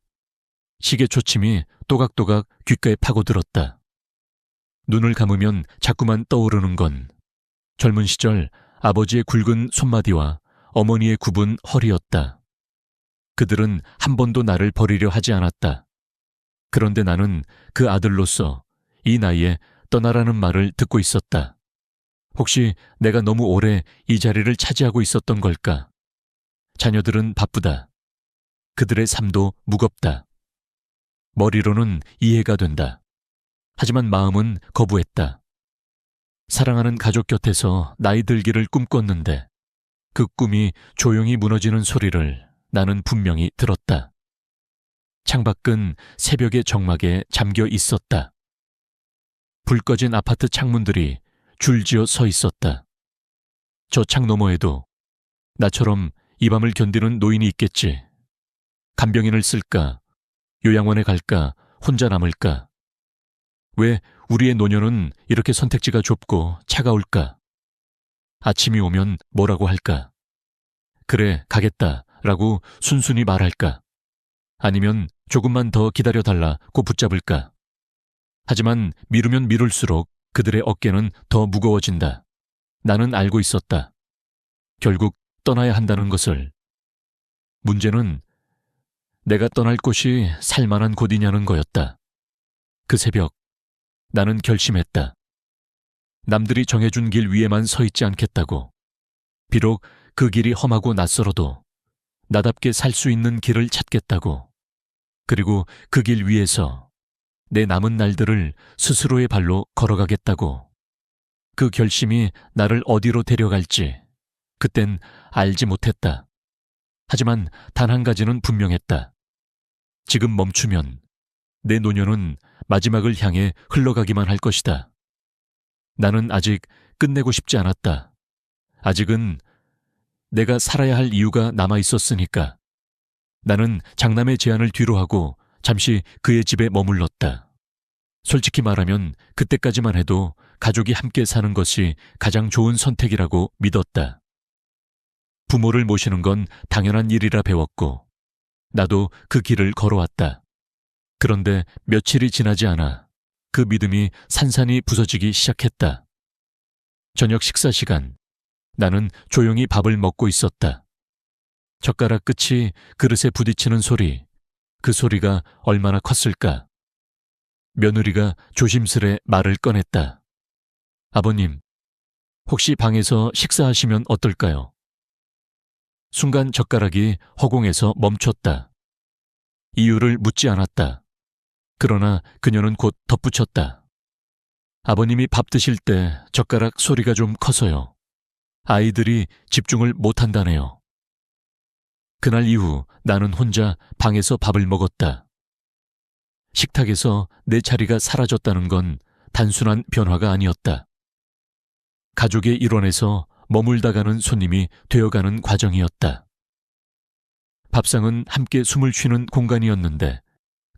시계 초침이 또각또각 귓가에 파고들었다. 눈을 감으면 자꾸만 떠오르는 건 젊은 시절 아버지의 굵은 손마디와 어머니의 굽은 허리였다. 그들은 한 번도 나를 버리려 하지 않았다. 그런데 나는 그 아들로서 이 나이에 떠나라는 말을 듣고 있었다. 혹시 내가 너무 오래 이 자리를 차지하고 있었던 걸까? 자녀들은 바쁘다. 그들의 삶도 무겁다. 머리로는 이해가 된다. 하지만 마음은 거부했다. 사랑하는 가족 곁에서 나이 들기를 꿈꿨는데 그 꿈이 조용히 무너지는 소리를 나는 분명히 들었다. 창밖은 새벽의 정막에 잠겨 있었다. 불 꺼진 아파트 창문들이 줄지어 서 있었다. 저 창 너머에도 나처럼 이 밤을 견디는 노인이 있겠지. 간병인을 쓸까? 요양원에 갈까? 혼자 남을까? 왜 우리의 노년은 이렇게 선택지가 좁고 차가울까? 아침이 오면 뭐라고 할까? 그래, 가겠다 라고 순순히 말할까? 아니면 조금만 더 기다려달라고 붙잡을까? 하지만 미루면 미룰수록 그들의 어깨는 더 무거워진다. 나는 알고 있었다. 결국 떠나야 한다는 것을. 문제는 내가 떠날 곳이 살만한 곳이냐는 거였다. 그 새벽 나는 결심했다. 남들이 정해준 길 위에만 서 있지 않겠다고. 비록 그 길이 험하고 낯설어도 나답게 살 수 있는 길을 찾겠다고. 그리고 그 길 위에서 내 남은 날들을 스스로의 발로 걸어가겠다고. 그 결심이 나를 어디로 데려갈지 그땐 알지 못했다. 하지만 단 한 가지는 분명했다. 지금 멈추면 내 노년은 마지막을 향해 흘러가기만 할 것이다. 나는 아직 끝내고 싶지 않았다. 아직은 내가 살아야 할 이유가 남아 있었으니까. 나는 장남의 제안을 뒤로하고 잠시 그의 집에 머물렀다. 솔직히 말하면 그때까지만 해도 가족이 함께 사는 것이 가장 좋은 선택이라고 믿었다. 부모를 모시는 건 당연한 일이라 배웠고 나도 그 길을 걸어왔다. 그런데 며칠이 지나지 않아 그 믿음이 산산이 부서지기 시작했다. 저녁 식사 시간, 나는 조용히 밥을 먹고 있었다. 젓가락 끝이 그릇에 부딪히는 소리, 그 소리가 얼마나 컸을까? 며느리가 조심스레 말을 꺼냈다. 아버님, 혹시 방에서 식사하시면 어떨까요? 순간 젓가락이 허공에서 멈췄다. 이유를 묻지 않았다. 그러나 그녀는 곧 덧붙였다. 아버님이 밥 드실 때 젓가락 소리가 좀 커서요. 아이들이 집중을 못한다네요. 그날 이후 나는 혼자 방에서 밥을 먹었다. 식탁에서 내 자리가 사라졌다는 건 단순한 변화가 아니었다. 가족의 일원에서 머물다 가는 손님이 되어가는 과정이었다. 밥상은 함께 숨을 쉬는 공간이었는데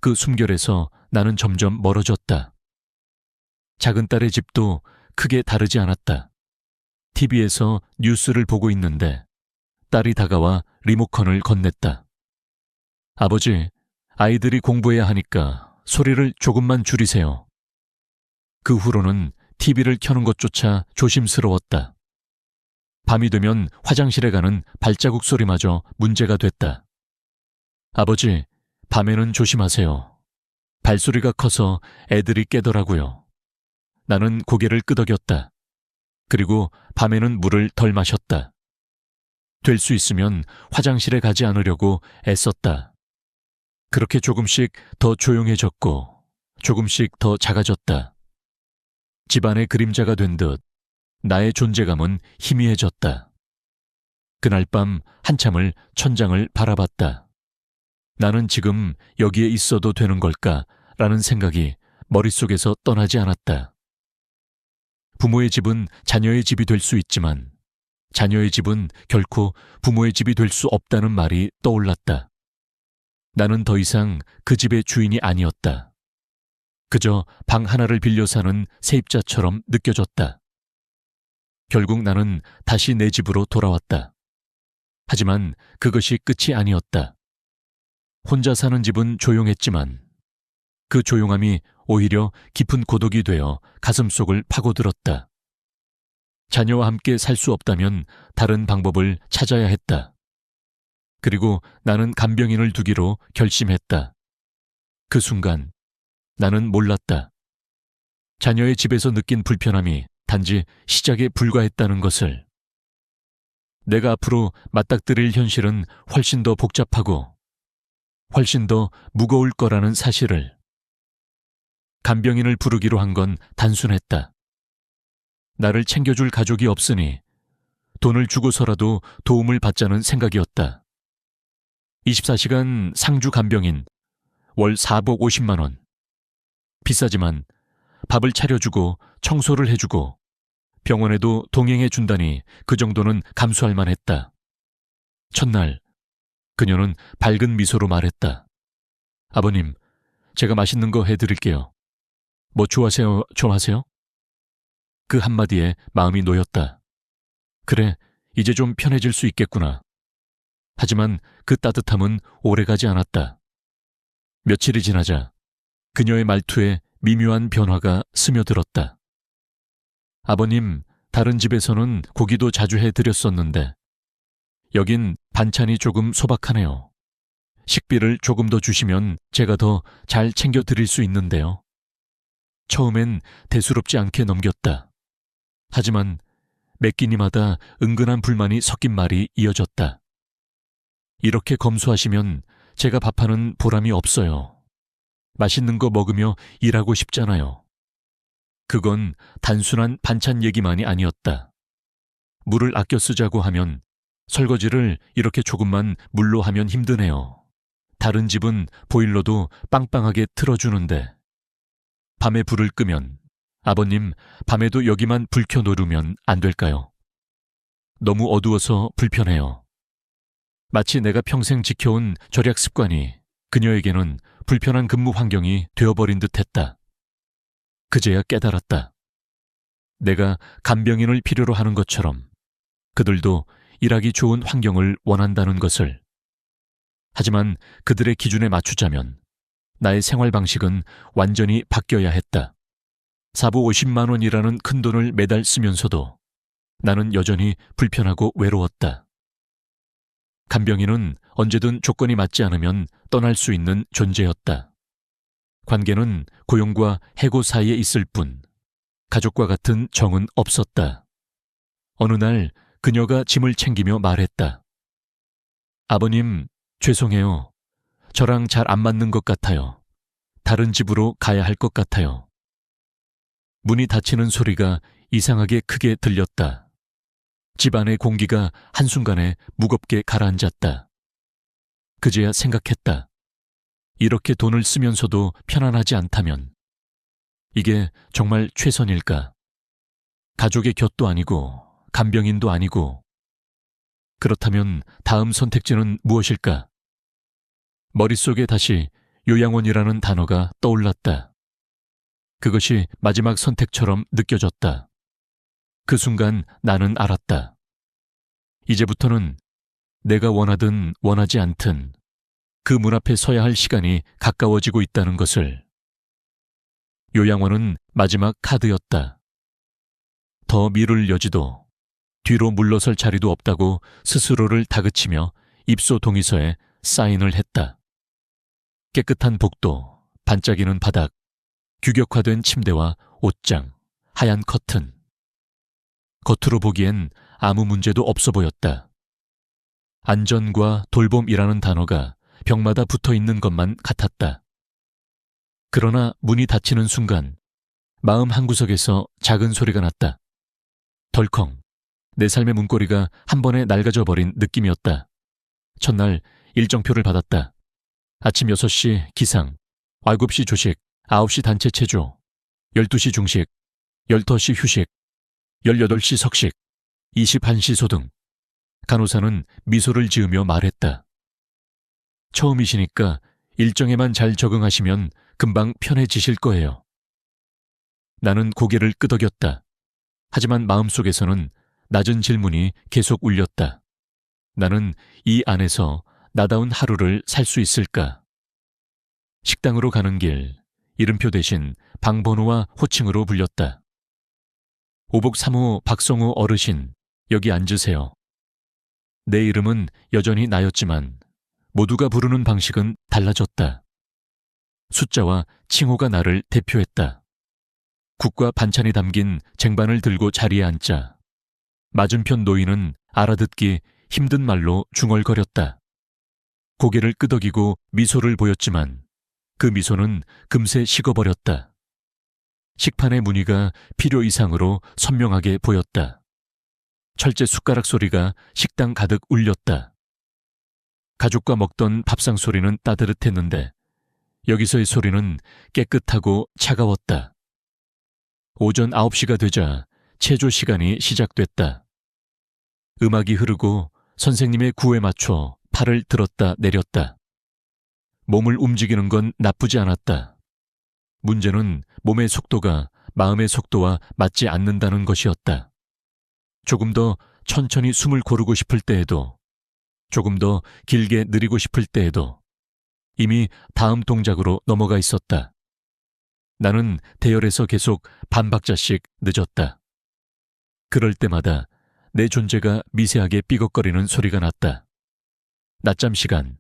그 숨결에서 나는 점점 멀어졌다. 작은 딸의 집도 크게 다르지 않았다. TV에서 뉴스를 보고 있는데 딸이 다가와 리모컨을 건넸다. 아버지, 아이들이 공부해야 하니까 소리를 조금만 줄이세요. 그 후로는 TV를 켜는 것조차 조심스러웠다. 밤이 되면 화장실에 가는 발자국 소리마저 문제가 됐다. 아버지, 밤에는 조심하세요. 발소리가 커서 애들이 깨더라고요. 나는 고개를 끄덕였다. 그리고 밤에는 물을 덜 마셨다. 될 수 있으면 화장실에 가지 않으려고 애썼다. 그렇게 조금씩 더 조용해졌고 조금씩 더 작아졌다. 집안의 그림자가 된 듯 나의 존재감은 희미해졌다. 그날 밤 한참을 천장을 바라봤다. 나는 지금 여기에 있어도 되는 걸까라는 생각이 머릿속에서 떠나지 않았다. 부모의 집은 자녀의 집이 될 수 있지만 자녀의 집은 결코 부모의 집이 될 수 없다는 말이 떠올랐다. 나는 더 이상 그 집의 주인이 아니었다. 그저 방 하나를 빌려 사는 세입자처럼 느껴졌다. 결국 나는 다시 내 집으로 돌아왔다. 하지만 그것이 끝이 아니었다. 혼자 사는 집은 조용했지만 그 조용함이 오히려 깊은 고독이 되어 가슴속을 파고들었다. 자녀와 함께 살 수 없다면 다른 방법을 찾아야 했다. 그리고 나는 간병인을 두기로 결심했다. 그 순간 나는 몰랐다. 자녀의 집에서 느낀 불편함이 단지 시작에 불과했다는 것을. 내가 앞으로 맞닥뜨릴 현실은 훨씬 더 복잡하고 훨씬 더 무거울 거라는 사실을. 간병인을 부르기로 한 건 단순했다. 나를 챙겨줄 가족이 없으니 돈을 주고서라도 도움을 받자는 생각이었다. 24시간 상주 간병인, 월 4복 50만 원. 비싸지만 밥을 차려주고 청소를 해주고 병원에도 동행해 준다니 그 정도는 감수할 만했다. 첫날 그녀는 밝은 미소로 말했다. 아버님, 제가 맛있는 거 해드릴게요. 뭐 좋아하세요? 그 한마디에 마음이 놓였다. 그래, 이제 좀 편해질 수 있겠구나. 하지만 그 따뜻함은 오래가지 않았다. 며칠이 지나자 그녀의 말투에 미묘한 변화가 스며들었다. 아버님, 다른 집에서는 고기도 자주 해드렸었는데 여긴 반찬이 조금 소박하네요. 식비를 조금 더 주시면 제가 더 잘 챙겨드릴 수 있는데요. 처음엔 대수롭지 않게 넘겼다. 하지만 매 끼니마다 은근한 불만이 섞인 말이 이어졌다. 이렇게 검소하시면 제가 밥하는 보람이 없어요. 맛있는 거 먹으며 일하고 싶잖아요. 그건 단순한 반찬 얘기만이 아니었다. 물을 아껴 쓰자고 하면 설거지를 이렇게 조금만 물로 하면 힘드네요. 다른 집은 보일러도 빵빵하게 틀어주는데 밤에 불을 끄면 아버님, 밤에도 여기만 불 켜놓으면 안 될까요? 너무 어두워서 불편해요. 마치 내가 평생 지켜온 절약 습관이 그녀에게는 불편한 근무 환경이 되어버린 듯했다. 그제야 깨달았다. 내가 간병인을 필요로 하는 것처럼 그들도 일하기 좋은 환경을 원한다는 것을. 하지만 그들의 기준에 맞추자면 나의 생활 방식은 완전히 바뀌어야 했다. 사부 50만 원이라는 큰 돈을 매달 쓰면서도 나는 여전히 불편하고 외로웠다. 간병인은 언제든 조건이 맞지 않으면 떠날 수 있는 존재였다. 관계는 고용과 해고 사이에 있을 뿐 가족과 같은 정은 없었다. 어느 날 그녀가 짐을 챙기며 말했다. 아버님, 죄송해요. 저랑 잘 안 맞는 것 같아요. 다른 집으로 가야 할 것 같아요. 문이 닫히는 소리가 이상하게 크게 들렸다. 집안의 공기가 한순간에 무겁게 가라앉았다. 그제야 생각했다. 이렇게 돈을 쓰면서도 편안하지 않다면 이게 정말 최선일까? 가족의 곁도 아니고 간병인도 아니고 그렇다면 다음 선택지는 무엇일까? 머릿속에 다시 요양원이라는 단어가 떠올랐다. 그것이 마지막 선택처럼 느껴졌다. 그 순간 나는 알았다. 이제부터는 내가 원하든 원하지 않든 그 문 앞에 서야 할 시간이 가까워지고 있다는 것을. 요양원은 마지막 카드였다. 더 미룰 여지도, 뒤로 물러설 자리도 없다고 스스로를 다그치며 입소 동의서에 사인을 했다. 깨끗한 복도, 반짝이는 바닥, 규격화된 침대와 옷장, 하얀 커튼. 겉으로 보기엔 아무 문제도 없어 보였다. 안전과 돌봄이라는 단어가 벽마다 붙어 있는 것만 같았다. 그러나 문이 닫히는 순간 마음 한구석에서 작은 소리가 났다. 덜컹. 내 삶의 문고리가 한 번에 낡아져 버린 느낌이었다. 첫날 일정표를 받았다. 아침 6시 기상, 9시 조식, 9시 단체 체조, 12시 중식, 15시 휴식, 18시 석식, 21시 소등. 간호사는 미소를 지으며 말했다. 처음이시니까 일정에만 잘 적응하시면 금방 편해지실 거예요. 나는 고개를 끄덕였다. 하지만 마음속에서는 낮은 질문이 계속 울렸다. 나는 이 안에서 나다운 하루를 살 수 있을까? 식당으로 가는 길, 이름표 대신 방번호와 호칭으로 불렸다. 오복 3호 박성우 어르신, 여기 앉으세요. 내 이름은 여전히 나였지만 모두가 부르는 방식은 달라졌다. 숫자와 칭호가 나를 대표했다. 국과 반찬이 담긴 쟁반을 들고 자리에 앉자 맞은편 노인은 알아듣기 힘든 말로 중얼거렸다. 고개를 끄덕이고 미소를 보였지만 그 미소는 금세 식어버렸다. 식판의 무늬가 필요 이상으로 선명하게 보였다. 철제 숟가락 소리가 식당 가득 울렸다. 가족과 먹던 밥상 소리는 따뜻했는데 여기서의 소리는 깨끗하고 차가웠다. 오전 9시가 되자 체조 시간이 시작됐다. 음악이 흐르고 선생님의 구호에 맞춰 팔을 들었다 내렸다. 몸을 움직이는 건 나쁘지 않았다. 문제는 몸의 속도가 마음의 속도와 맞지 않는다는 것이었다. 조금 더 천천히 숨을 고르고 싶을 때에도, 조금 더 길게 느리고 싶을 때에도 이미 다음 동작으로 넘어가 있었다. 나는 대열에서 계속 반 박자씩 늦었다. 그럴 때마다 내 존재가 미세하게 삐걱거리는 소리가 났다. 낮잠 시간.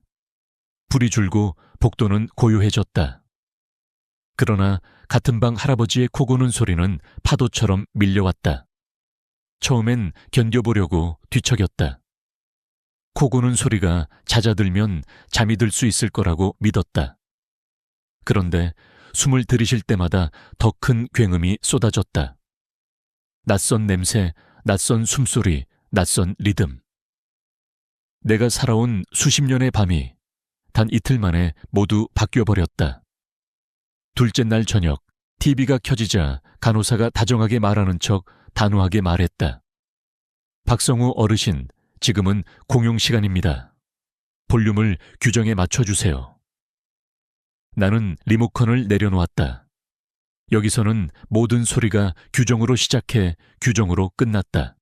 불이 줄고 복도는 고요해졌다. 그러나 같은 방 할아버지의 코 고는 소리는 파도처럼 밀려왔다. 처음엔 견뎌보려고 뒤척였다. 코 고는 소리가 잦아들면 잠이 들 수 있을 거라고 믿었다. 그런데 숨을 들이쉴 때마다 더 큰 굉음이 쏟아졌다. 낯선 냄새, 낯선 숨소리, 낯선 리듬. 내가 살아온 수십 년의 밤이 단 이틀 만에 모두 바뀌어버렸다. 둘째 날 저녁, TV가 켜지자 간호사가 다정하게 말하는 척 단호하게 말했다. 박성우 어르신, 지금은 공용 시간입니다. 볼륨을 규정에 맞춰주세요. 나는 리모컨을 내려놓았다. 여기서는 모든 소리가 규정으로 시작해 규정으로 끝났다.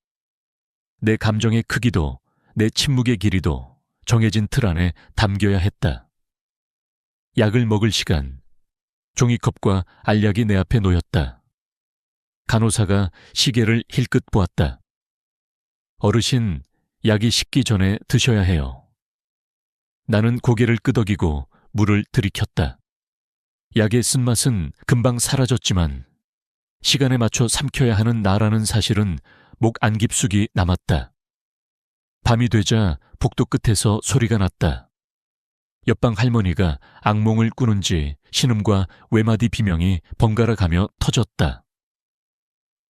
내 감정의 크기도, 내 침묵의 길이도 정해진 틀 안에 담겨야 했다. 약을 먹을 시간. 종이컵과 알약이 내 앞에 놓였다. 간호사가 시계를 힐끗 보았다. 어르신, 약이 식기 전에 드셔야 해요. 나는 고개를 끄덕이고 물을 들이켰다. 약의 쓴맛은 금방 사라졌지만 시간에 맞춰 삼켜야 하는 나라는 사실은 목 안깊숙이 남았다. 밤이 되자 복도 끝에서 소리가 났다. 옆방 할머니가 악몽을 꾸는지 신음과 외마디 비명이 번갈아 가며 터졌다.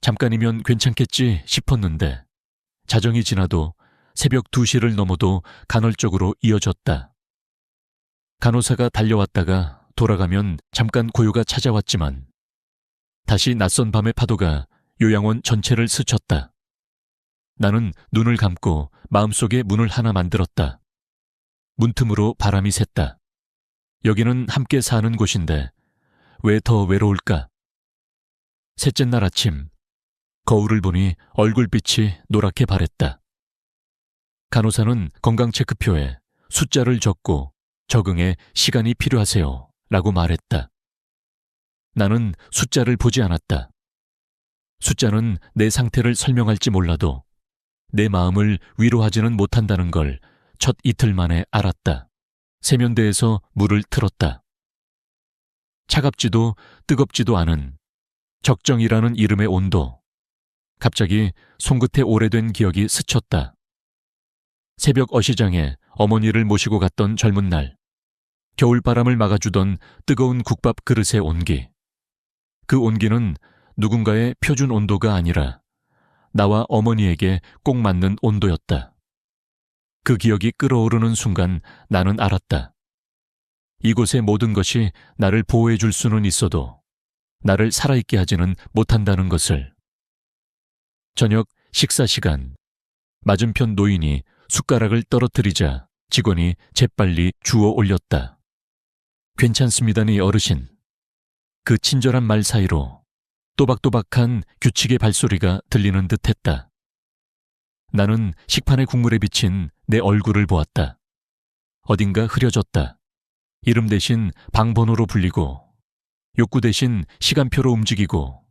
잠깐이면 괜찮겠지 싶었는데 자정이 지나도 새벽 2시를 넘어도 간헐적으로 이어졌다. 간호사가 달려왔다가 돌아가면 잠깐 고요가 찾아왔지만 다시 낯선 밤의 파도가 요양원 전체를 스쳤다. 나는 눈을 감고 마음속에 문을 하나 만들었다. 문틈으로 바람이 샜다. 여기는 함께 사는 곳인데 왜 더 외로울까? 셋째 날 아침, 거울을 보니 얼굴빛이 노랗게 바랬다. 간호사는 건강체크표에 숫자를 적고 적응에 시간이 필요하세요 라고 말했다. 나는 숫자를 보지 않았다. 숫자는 내 상태를 설명할지 몰라도 내 마음을 위로하지는 못한다는 걸 첫 이틀 만에 알았다. 세면대에서 물을 틀었다. 차갑지도 뜨겁지도 않은 적정이라는 이름의 온도. 갑자기 손끝에 오래된 기억이 스쳤다. 새벽 어시장에 어머니를 모시고 갔던 젊은 날, 겨울바람을 막아주던 뜨거운 국밥 그릇의 온기. 그 온기는 누군가의 표준 온도가 아니라 나와 어머니에게 꼭 맞는 온도였다. 그 기억이 끓어오르는 순간 나는 알았다. 이곳의 모든 것이 나를 보호해 줄 수는 있어도 나를 살아있게 하지는 못한다는 것을. 저녁 식사 시간, 맞은편 노인이 숟가락을 떨어뜨리자 직원이 재빨리 주워 올렸다. 괜찮습니다니 어르신. 그 친절한 말 사이로 또박또박한 규칙의 발소리가 들리는 듯했다. 나는 식판의 국물에 비친 내 얼굴을 보았다. 어딘가 흐려졌다. 이름 대신 방번호로 불리고, 욕구 대신 시간표로 움직이고,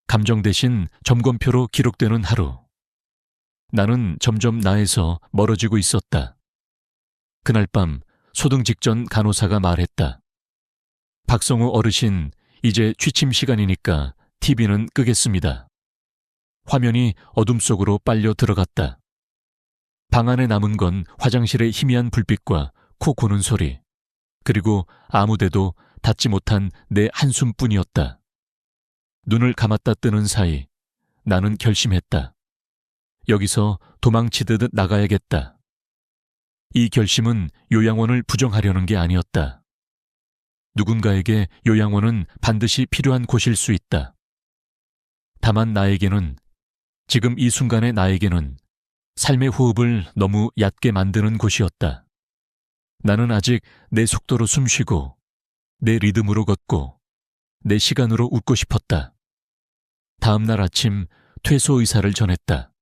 감정 대신 점검표로 기록되는 하루. 나는 점점 나에서 멀어지고 있었다. 그날 밤 소등 직전 간호사가 말했다. 박성우 어르신, 이제 취침 시간이니까 TV는 끄겠습니다. 화면이 어둠 속으로 빨려 들어갔다. 방 안에 남은 건 화장실의 희미한 불빛과 코 고는 소리, 그리고 아무데도 닿지 못한 내 한숨뿐이었다. 눈을 감았다 뜨는 사이 나는 결심했다. 여기서 도망치듯 나가야겠다. 이 결심은 요양원을 부정하려는 게 아니었다. 누군가에게 요양원은 반드시 필요한 곳일 수 있다. 다만 나에게는, 지금 이 순간의 나에게는 삶의 호흡을 너무 얕게 만드는 곳이었다. 나는 아직 내 속도로 숨쉬고 내 리듬으로 걷고 내 시간으로 웃고 싶었다. 다음 날 아침 퇴소 의사를 전했다.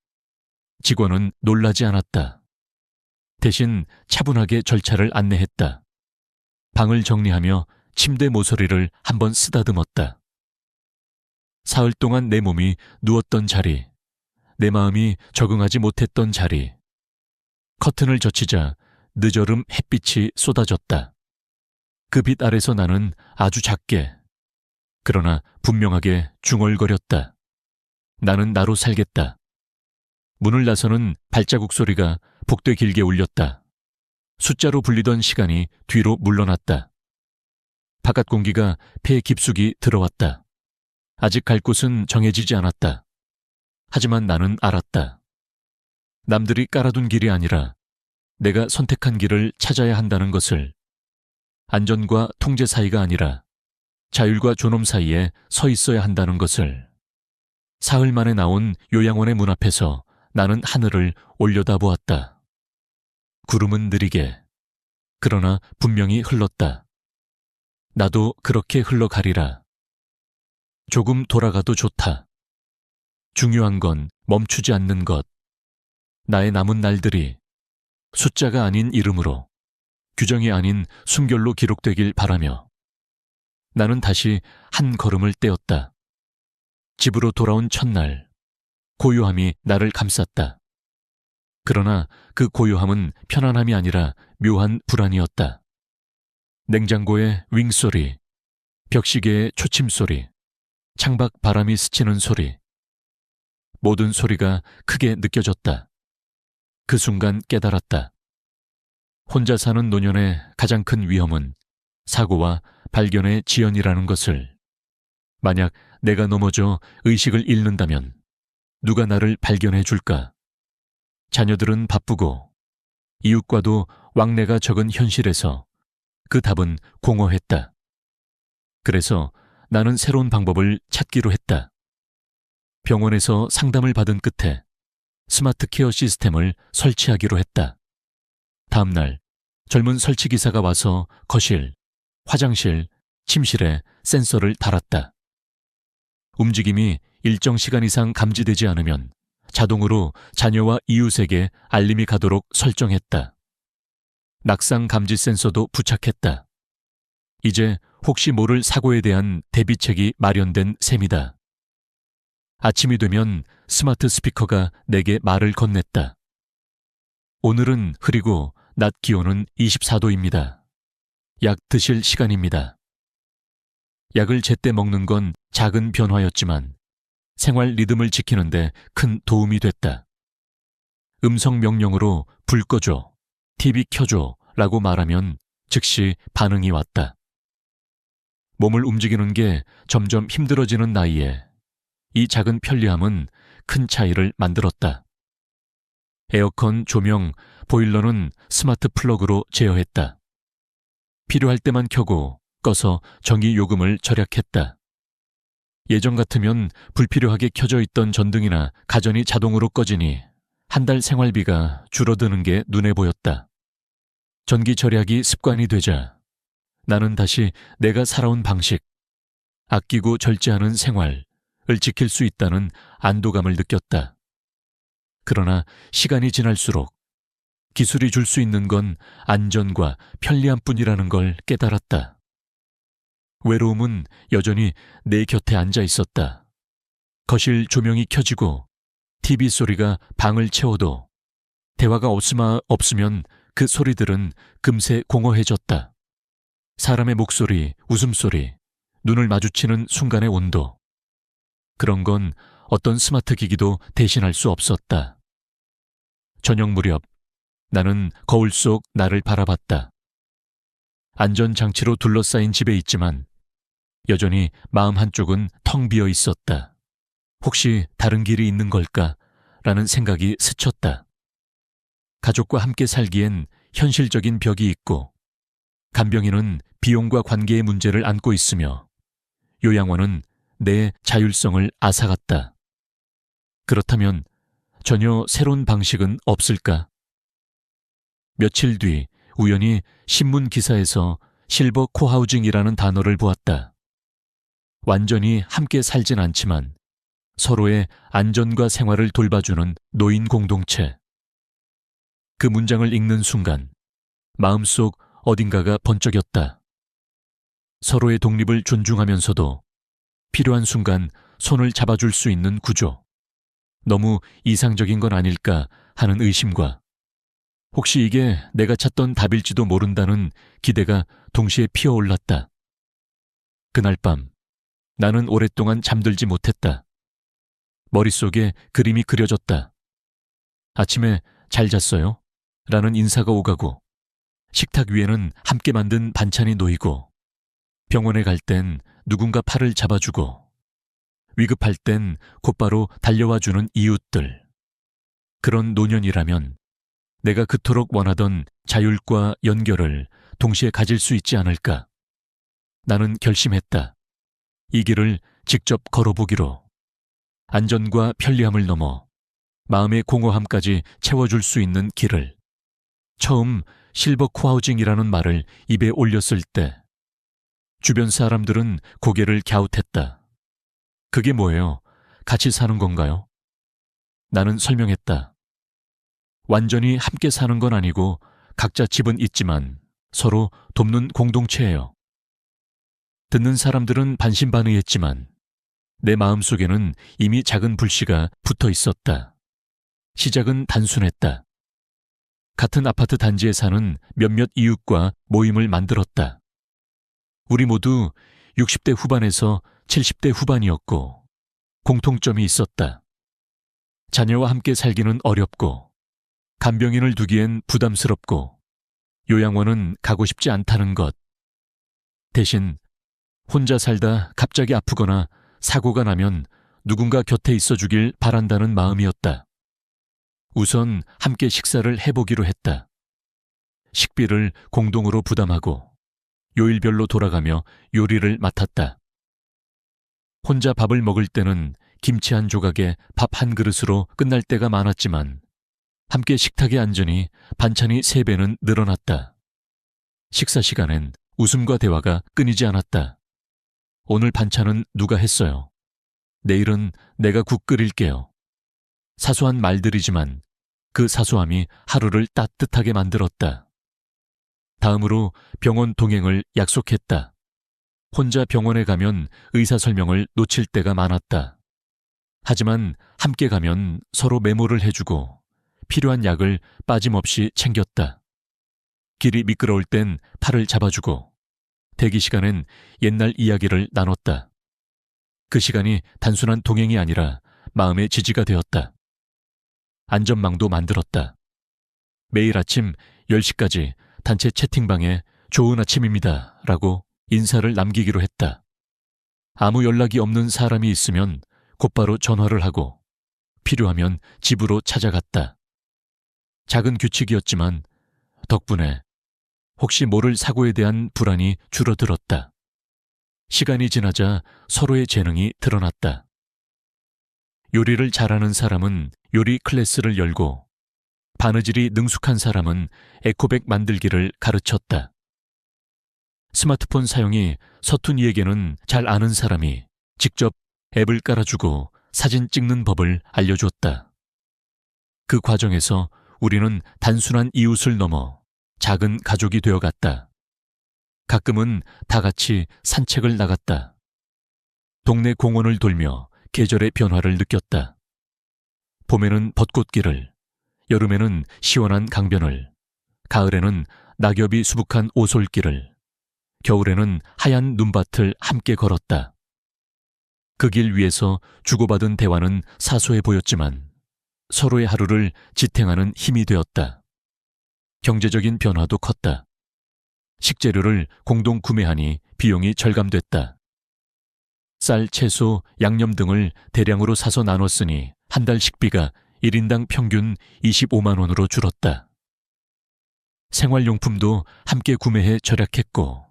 직원은 놀라지 않았다. 대신 차분하게 절차를 안내했다. 방을 정리하며 침대 모서리를 한번 쓰다듬었다. 사흘 동안 내 몸이 누웠던 자리, 내 마음이 적응하지 못했던 자리. 커튼을 젖히자 늦어름 햇빛이 쏟아졌다. 그 빛 아래서 나는 아주 작게, 그러나 분명하게 중얼거렸다. 나는 나로 살겠다. 문을 나서는 발자국 소리가 복되 길게 울렸다. 숫자로 불리던 시간이 뒤로 물러났다. 바깥 공기가 폐 깊숙이 들어왔다. 아직 갈 곳은 정해지지 않았다. 하지만 나는 알았다. 남들이 깔아둔 길이 아니라 내가 선택한 길을 찾아야 한다는 것을. 안전과 통제 사이가 아니라 자율과 존엄 사이에 서 있어야 한다는 것을. 사흘 만에 나온 요양원의 문 앞에서 나는 하늘을 올려다보았다. 구름은 느리게, 그러나 분명히 흘렀다. 나도 그렇게 흘러가리라. 조금 돌아가도 좋다. 중요한 건 멈추지 않는 것. 나의 남은 날들이 숫자가 아닌 이름으로, 규정이 아닌 숨결로 기록되길 바라며 나는 다시 한 걸음을 떼었다. 집으로 돌아온 첫날, 고요함이 나를 감쌌다. 그러나 그 고요함은 편안함이 아니라 묘한 불안이었다. 냉장고의 윙소리, 벽시계의 초침소리, 창밖 바람이 스치는 소리. 모든 소리가 크게 느껴졌다. 그 순간 깨달았다. 혼자 사는 노년의 가장 큰 위험은 사고와 발견의 지연이라는 것을. 만약 내가 넘어져 의식을 잃는다면 누가 나를 발견해 줄까? 자녀들은 바쁘고 이웃과도 왕래가 적은 현실에서 그 답은 공허했다. 그래서 나는 새로운 방법을 찾기로 했다. 병원에서 상담을 받은 끝에 스마트 케어 시스템을 설치하기로 했다. 다음 날 젊은 설치기사가 와서 거실, 화장실, 침실에 센서를 달았다. 움직임이 일정 시간 이상 감지되지 않으면 자동으로 자녀와 이웃에게 알림이 가도록 설정했다. 낙상 감지 센서도 부착했다. 이제 혹시 모를 사고에 대한 대비책이 마련된 셈이다. 아침이 되면 스마트 스피커가 내게 말을 건넸다. 오늘은 흐리고 낮 기온은 24도입니다. 약 드실 시간입니다. 약을 제때 먹는 건 작은 변화였지만 생활 리듬을 지키는데 큰 도움이 됐다. 음성 명령으로 불 꺼줘, TV 켜줘 라고 말하면 즉시 반응이 왔다. 몸을 움직이는 게 점점 힘들어지는 나이에 이 작은 편리함은 큰 차이를 만들었다. 에어컨, 조명, 보일러는 스마트 플러그로 제어했다. 필요할 때만 켜고 꺼서 전기 요금을 절약했다. 예전 같으면 불필요하게 켜져 있던 전등이나 가전이 자동으로 꺼지니 한 달 생활비가 줄어드는 게 눈에 보였다. 전기 절약이 습관이 되자 나는 다시 내가 살아온 방식, 아끼고 절제하는 생활을 지킬 수 있다는 안도감을 느꼈다. 그러나 시간이 지날수록 기술이 줄 수 있는 건 안전과 편리함뿐이라는 걸 깨달았다. 외로움은 여전히 내 곁에 앉아 있었다. 거실 조명이 켜지고 TV 소리가 방을 채워도 대화가 없으면 그 소리들은 금세 공허해졌다. 사람의 목소리, 웃음소리, 눈을 마주치는 순간의 온도. 그런 건 어떤 스마트 기기도 대신할 수 없었다. 저녁 무렵 나는 거울 속 나를 바라봤다. 안전장치로 둘러싸인 집에 있지만 여전히 마음 한쪽은 텅 비어 있었다. 혹시 다른 길이 있는 걸까? 라는 생각이 스쳤다. 가족과 함께 살기엔 현실적인 벽이 있고 간병인은 비용과 관계의 문제를 안고 있으며 요양원은 내 자율성을 앗아갔다. 그렇다면 전혀 새로운 방식은 없을까? 며칠 뒤 우연히 신문 기사에서 실버 코하우징이라는 단어를 보았다. 완전히 함께 살진 않지만 서로의 안전과 생활을 돌봐주는 노인 공동체. 그 문장을 읽는 순간 마음속 어딘가가 번쩍였다. 서로의 독립을 존중하면서도 필요한 순간 손을 잡아줄 수 있는 구조. 너무 이상적인 건 아닐까 하는 의심과 혹시 이게 내가 찾던 답일지도 모른다는 기대가 동시에 피어올랐다. 그날 밤 나는 오랫동안 잠들지 못했다. 머릿속에 그림이 그려졌다. 아침에 잘 잤어요? 라는 인사가 오가고 식탁 위에는 함께 만든 반찬이 놓이고 병원에 갈 땐 누군가 팔을 잡아주고 위급할 땐 곧바로 달려와주는 이웃들. 그런 노년이라면 내가 그토록 원하던 자율과 연결을 동시에 가질 수 있지 않을까. 나는 결심했다. 이 길을 직접 걸어보기로. 안전과 편리함을 넘어 마음의 공허함까지 채워줄 수 있는 길을. 처음 실버 코하우징이라는 말을 입에 올렸을 때 주변 사람들은 고개를 갸웃했다. 그게 뭐예요? 같이 사는 건가요? 나는 설명했다. 완전히 함께 사는 건 아니고 각자 집은 있지만 서로 돕는 공동체예요. 듣는 사람들은 반신반의했지만 내 마음속에는 이미 작은 불씨가 붙어 있었다. 시작은 단순했다. 같은 아파트 단지에 사는 몇몇 이웃과 모임을 만들었다. 우리 모두 60대 후반에서 70대 후반이었고 공통점이 있었다. 자녀와 함께 살기는 어렵고 간병인을 두기엔 부담스럽고 요양원은 가고 싶지 않다는 것. 대신 혼자 살다 갑자기 아프거나 사고가 나면 누군가 곁에 있어주길 바란다는 마음이었다. 우선 함께 식사를 해보기로 했다. 식비를 공동으로 부담하고 요일별로 돌아가며 요리를 맡았다. 혼자 밥을 먹을 때는 김치 한 조각에 밥 한 그릇으로 끝날 때가 많았지만 함께 식탁에 앉으니 반찬이 3배는 늘어났다. 식사 시간엔 웃음과 대화가 끊이지 않았다. 오늘 반찬은 누가 했어요? 내일은 내가 국 끓일게요. 사소한 말들이지만 그 사소함이 하루를 따뜻하게 만들었다. 다음으로 병원 동행을 약속했다. 혼자 병원에 가면 의사 설명을 놓칠 때가 많았다. 하지만 함께 가면 서로 메모를 해주고 필요한 약을 빠짐없이 챙겼다. 길이 미끄러울 땐 팔을 잡아주고 대기 시간엔 옛날 이야기를 나눴다. 그 시간이 단순한 동행이 아니라 마음의 지지가 되었다. 안전망도 만들었다. 매일 아침 10시까지 단체 채팅방에 좋은 아침입니다 라고 인사를 남기기로 했다. 아무 연락이 없는 사람이 있으면 곧바로 전화를 하고 필요하면 집으로 찾아갔다. 작은 규칙이었지만 덕분에 혹시 모를 사고에 대한 불안이 줄어들었다. 시간이 지나자 서로의 재능이 드러났다. 요리를 잘하는 사람은 요리 클래스를 열고 바느질이 능숙한 사람은 에코백 만들기를 가르쳤다. 스마트폰 사용이 서툰 이에게는 잘 아는 사람이 직접 앱을 깔아주고 사진 찍는 법을 알려줬다. 그 과정에서 우리는 단순한 이웃을 넘어 작은 가족이 되어갔다. 가끔은 다 같이 산책을 나갔다. 동네 공원을 돌며 계절의 변화를 느꼈다. 봄에는 벚꽃길을, 여름에는 시원한 강변을, 가을에는 낙엽이 수북한 오솔길을, 겨울에는 하얀 눈밭을 함께 걸었다. 그 길 위에서 주고받은 대화는 사소해 보였지만 서로의 하루를 지탱하는 힘이 되었다. 경제적인 변화도 컸다. 식재료를 공동 구매하니 비용이 절감됐다. 쌀, 채소, 양념 등을 대량으로 사서 나눴으니 한 달 식비가 1인당 평균 25만 원으로 줄었다. 생활용품도 함께 구매해 절약했고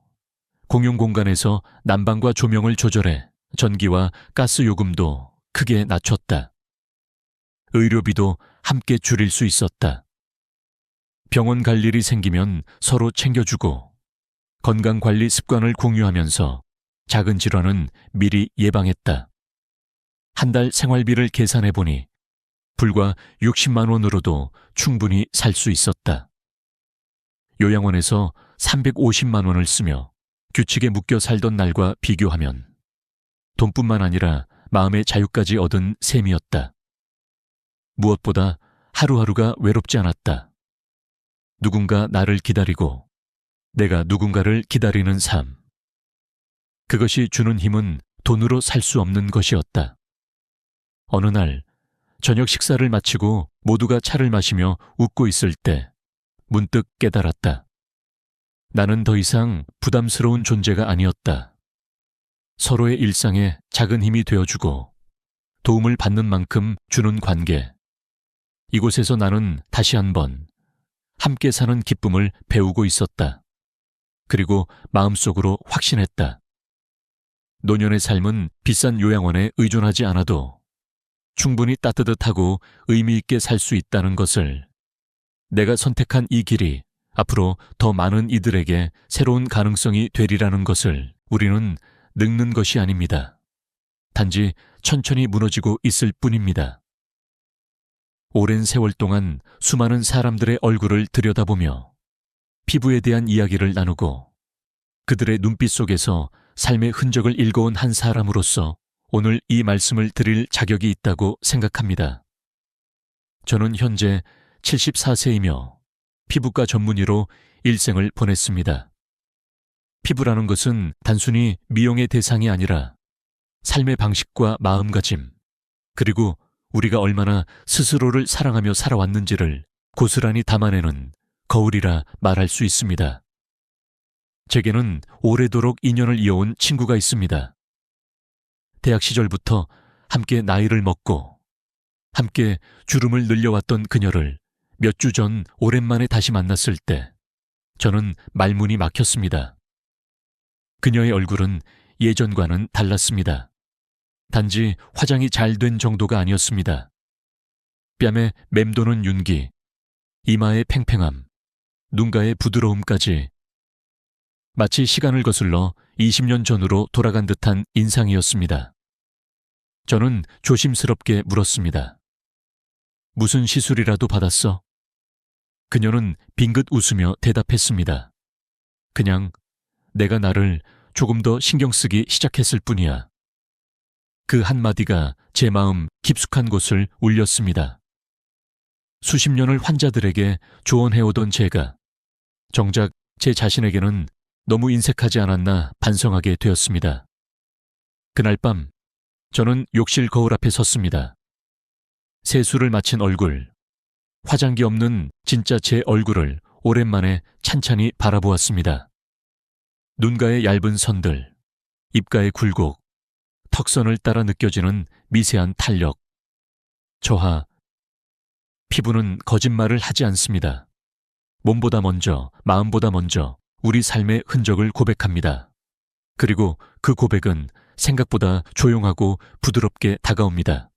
공용 공간에서 난방과 조명을 조절해 전기와 가스 요금도 크게 낮췄다. 의료비도 함께 줄일 수 있었다. 병원 갈 일이 생기면 서로 챙겨주고 건강관리 습관을 공유하면서 작은 질환은 미리 예방했다. 한 달 생활비를 계산해보니 불과 60만 원으로도 충분히 살 수 있었다. 요양원에서 350만 원을 쓰며 규칙에 묶여 살던 날과 비교하면 돈뿐만 아니라 마음의 자유까지 얻은 셈이었다. 무엇보다 하루하루가 외롭지 않았다. 누군가 나를 기다리고 내가 누군가를 기다리는 삶. 그것이 주는 힘은 돈으로 살 수 없는 것이었다. 어느 날 저녁 식사를 마치고 모두가 차를 마시며 웃고 있을 때 문득 깨달았다. 나는 더 이상 부담스러운 존재가 아니었다. 서로의 일상에 작은 힘이 되어주고 도움을 받는 만큼 주는 관계. 이곳에서 나는 다시 한번 함께 사는 기쁨을 배우고 있었다. 그리고 마음속으로 확신했다. 노년의 삶은 비싼 요양원에 의존하지 않아도 충분히 따뜻하고 의미 있게 살 수 있다는 것을, 내가 선택한 이 길이 앞으로 더 많은 이들에게 새로운 가능성이 되리라는 것을 우리는 늙는 것이 아닙니다. 단지 천천히 무너지고 있을 뿐입니다. 오랜 세월 동안 수많은 사람들의 얼굴을 들여다보며 피부에 대한 이야기를 나누고 그들의 눈빛 속에서 삶의 흔적을 읽어온 한 사람으로서 오늘 이 말씀을 드릴 자격이 있다고 생각합니다. 저는 현재 74세이며 피부과 전문의로 일생을 보냈습니다. 피부라는 것은 단순히 미용의 대상이 아니라 삶의 방식과 마음가짐, 그리고 우리가 얼마나 스스로를 사랑하며 살아왔는지를 고스란히 담아내는 거울이라 말할 수 있습니다. 제게는 오래도록 인연을 이어온 친구가 있습니다. 대학 시절부터 함께 나이를 먹고 함께 주름을 늘려왔던 그녀를 몇 주 전 오랜만에 다시 만났을 때 저는 말문이 막혔습니다. 그녀의 얼굴은 예전과는 달랐습니다. 단지 화장이 잘 된 정도가 아니었습니다. 뺨에 맴도는 윤기, 이마의 팽팽함, 눈가의 부드러움까지 마치 시간을 거슬러 20년 전으로 돌아간 듯한 인상이었습니다. 저는 조심스럽게 물었습니다. 무슨 시술이라도 받았어? 그녀는 빙긋 웃으며 대답했습니다. 그냥 내가 나를 조금 더 신경 쓰기 시작했을 뿐이야. 그 한마디가 제 마음 깊숙한 곳을 울렸습니다. 수십 년을 환자들에게 조언해오던 제가 정작 제 자신에게는 너무 인색하지 않았나 반성하게 되었습니다. 그날 밤 저는 욕실 거울 앞에 섰습니다. 세수를 마친 얼굴, 화장기 없는 진짜 제 얼굴을 오랜만에 찬찬히 바라보았습니다. 눈가의 얇은 선들, 입가의 굴곡, 턱선을 따라 느껴지는 미세한 탄력. 저하, 피부는 거짓말을 하지 않습니다. 몸보다 먼저, 마음보다 먼저 우리 삶의 흔적을 고백합니다. 그리고 그 고백은 생각보다 조용하고 부드럽게 다가옵니다.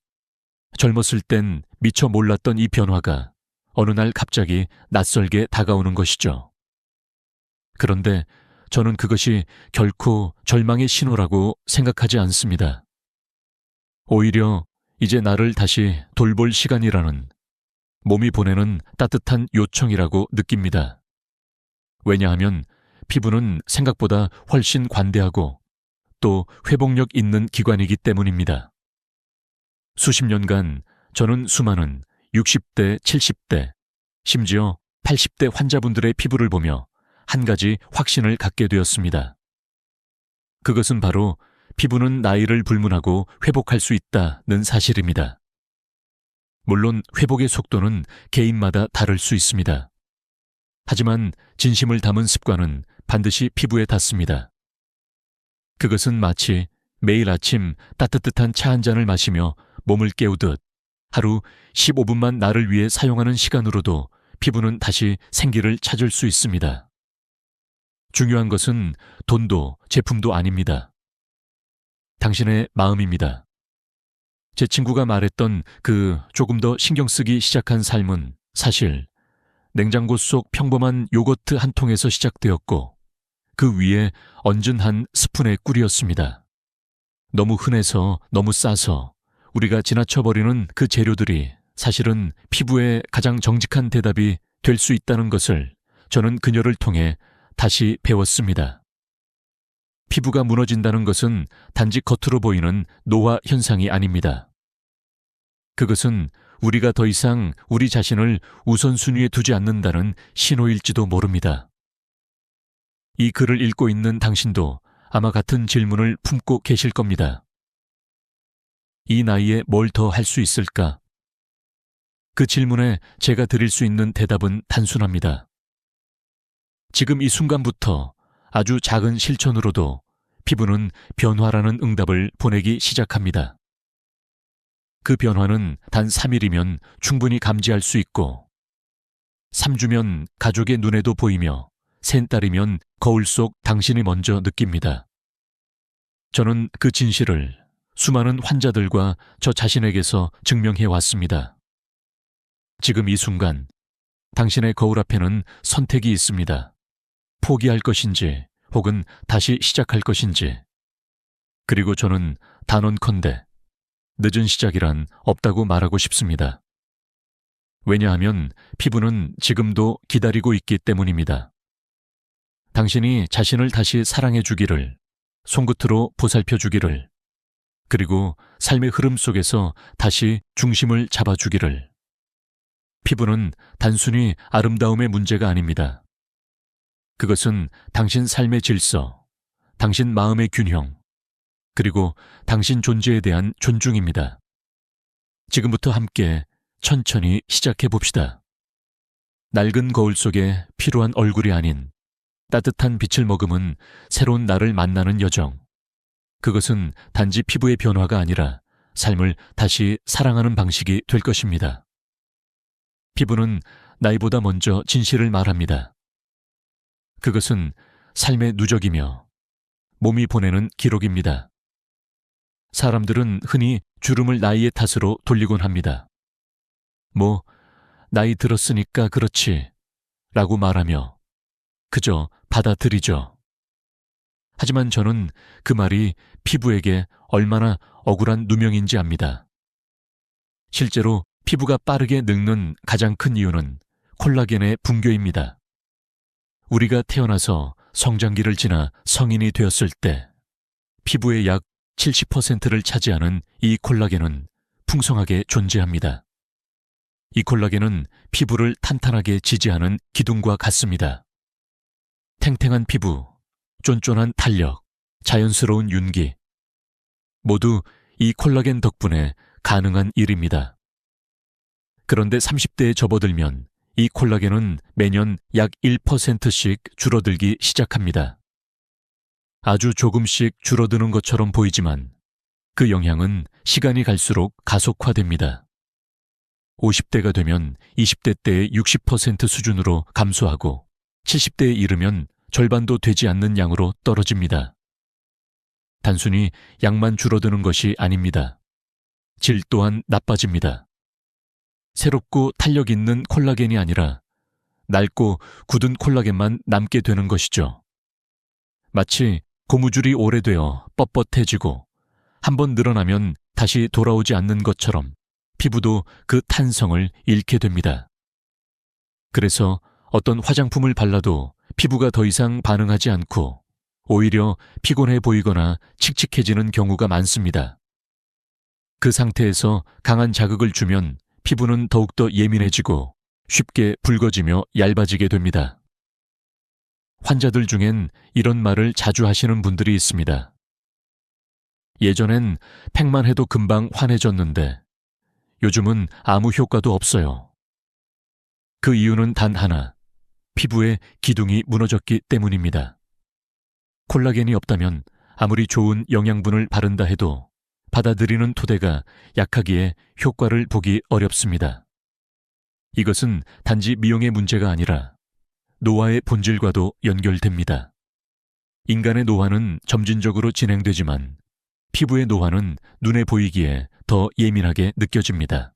젊었을 땐 미처 몰랐던 이 변화가 어느 날 갑자기 낯설게 다가오는 것이죠. 그런데 저는 그것이 결코 절망의 신호라고 생각하지 않습니다. 오히려 이제 나를 다시 돌볼 시간이라는 몸이 보내는 따뜻한 요청이라고 느낍니다. 왜냐하면 피부는 생각보다 훨씬 관대하고 또 회복력 있는 기관이기 때문입니다. 수십 년간 저는 수많은 60대, 70대, 심지어 80대 환자분들의 피부를 보며 한 가지 확신을 갖게 되었습니다. 그것은 바로 피부는 나이를 불문하고 회복할 수 있다는 사실입니다. 물론 회복의 속도는 개인마다 다를 수 있습니다. 하지만 진심을 담은 습관은 반드시 피부에 닿습니다. 그것은 마치 매일 아침 따뜻한 차 한 잔을 마시며 몸을 깨우듯 하루 15분만 나를 위해 사용하는 시간으로도 피부는 다시 생기를 찾을 수 있습니다. 중요한 것은 돈도 제품도 아닙니다. 당신의 마음입니다. 제 친구가 말했던 그 조금 더 신경 쓰기 시작한 삶은 사실 냉장고 속 평범한 요거트 한 통에서 시작되었고 그 위에 얹은 한 스푼의 꿀이었습니다. 너무 흔해서 너무 싸서 우리가 지나쳐버리는 그 재료들이 사실은 피부에 가장 정직한 대답이 될 수 있다는 것을 저는 그녀를 통해 다시 배웠습니다. 피부가 무너진다는 것은 단지 겉으로 보이는 노화 현상이 아닙니다. 그것은 우리가 더 이상 우리 자신을 우선순위에 두지 않는다는 신호일지도 모릅니다. 이 글을 읽고 있는 당신도 아마 같은 질문을 품고 계실 겁니다. 이 나이에 뭘 더 할 수 있을까? 그 질문에 제가 드릴 수 있는 대답은 단순합니다. 지금 이 순간부터 아주 작은 실천으로도 피부는 변화라는 응답을 보내기 시작합니다. 그 변화는 단 3일이면 충분히 감지할 수 있고 3주면 가족의 눈에도 보이며 샌달이면 거울 속 당신이 먼저 느낍니다. 저는 그 진실을 수많은 환자들과 저 자신에게서 증명해 왔습니다. 지금 이 순간 당신의 거울 앞에는 선택이 있습니다. 포기할 것인지 혹은 다시 시작할 것인지. 그리고 저는 단언컨대 늦은 시작이란 없다고 말하고 싶습니다. 왜냐하면 피부는 지금도 기다리고 있기 때문입니다. 당신이 자신을 다시 사랑해 주기를, 손끝으로 보살펴 주기를, 그리고 삶의 흐름 속에서 다시 중심을 잡아주기를. 피부는 단순히 아름다움의 문제가 아닙니다. 그것은 당신 삶의 질서, 당신 마음의 균형, 그리고 당신 존재에 대한 존중입니다. 지금부터 함께 천천히 시작해 봅시다. 낡은 거울 속에 피로한 얼굴이 아닌 따뜻한 빛을 머금은 새로운 나를 만나는 여정. 그것은 단지 피부의 변화가 아니라 삶을 다시 사랑하는 방식이 될 것입니다. 피부는 나이보다 먼저 진실을 말합니다. 그것은 삶의 누적이며 몸이 보내는 기록입니다. 사람들은 흔히 주름을 나이의 탓으로 돌리곤 합니다. 나이 들었으니까 그렇지 라고 말하며 그저 받아들이죠. 하지만 저는 그 말이 피부에게 얼마나 억울한 누명인지 압니다. 실제로 피부가 빠르게 늙는 가장 큰 이유는 콜라겐의 붕괴입니다. 우리가 태어나서 성장기를 지나 성인이 되었을 때 피부의 약 70%를 차지하는 이 콜라겐은 풍성하게 존재합니다. 이 콜라겐은 피부를 탄탄하게 지지하는 기둥과 같습니다. 탱탱한 피부, 쫀쫀한 탄력, 자연스러운 윤기, 모두 이 콜라겐 덕분에 가능한 일입니다. 그런데 30대에 접어들면 이 콜라겐은 매년 약 1%씩 줄어들기 시작합니다. 아주 조금씩 줄어드는 것처럼 보이지만 그 영향은 시간이 갈수록 가속화됩니다. 50대가 되면 20대 때의 60% 수준으로 감소하고 70대에 이르면 절반도 되지 않는 양으로 떨어집니다. 단순히 양만 줄어드는 것이 아닙니다. 질 또한 나빠집니다. 새롭고 탄력 있는 콜라겐이 아니라 낡고 굳은 콜라겐만 남게 되는 것이죠. 마치 고무줄이 오래되어 뻣뻣해지고 한번 늘어나면 다시 돌아오지 않는 것처럼 피부도 그 탄성을 잃게 됩니다. 그래서 어떤 화장품을 발라도 피부가 더 이상 반응하지 않고 오히려 피곤해 보이거나 칙칙해지는 경우가 많습니다. 그 상태에서 강한 자극을 주면 피부는 더욱더 예민해지고 쉽게 붉어지며 얇아지게 됩니다. 환자들 중엔 이런 말을 자주 하시는 분들이 있습니다. 예전엔 팩만 해도 금방 환해졌는데 요즘은 아무 효과도 없어요. 그 이유는 단 하나, 피부의 기둥이 무너졌기 때문입니다. 콜라겐이 없다면 아무리 좋은 영양분을 바른다 해도 받아들이는 토대가 약하기에 효과를 보기 어렵습니다. 이것은 단지 미용의 문제가 아니라 노화의 본질과도 연결됩니다. 인간의 노화는 점진적으로 진행되지만 피부의 노화는 눈에 보이기에 더 예민하게 느껴집니다.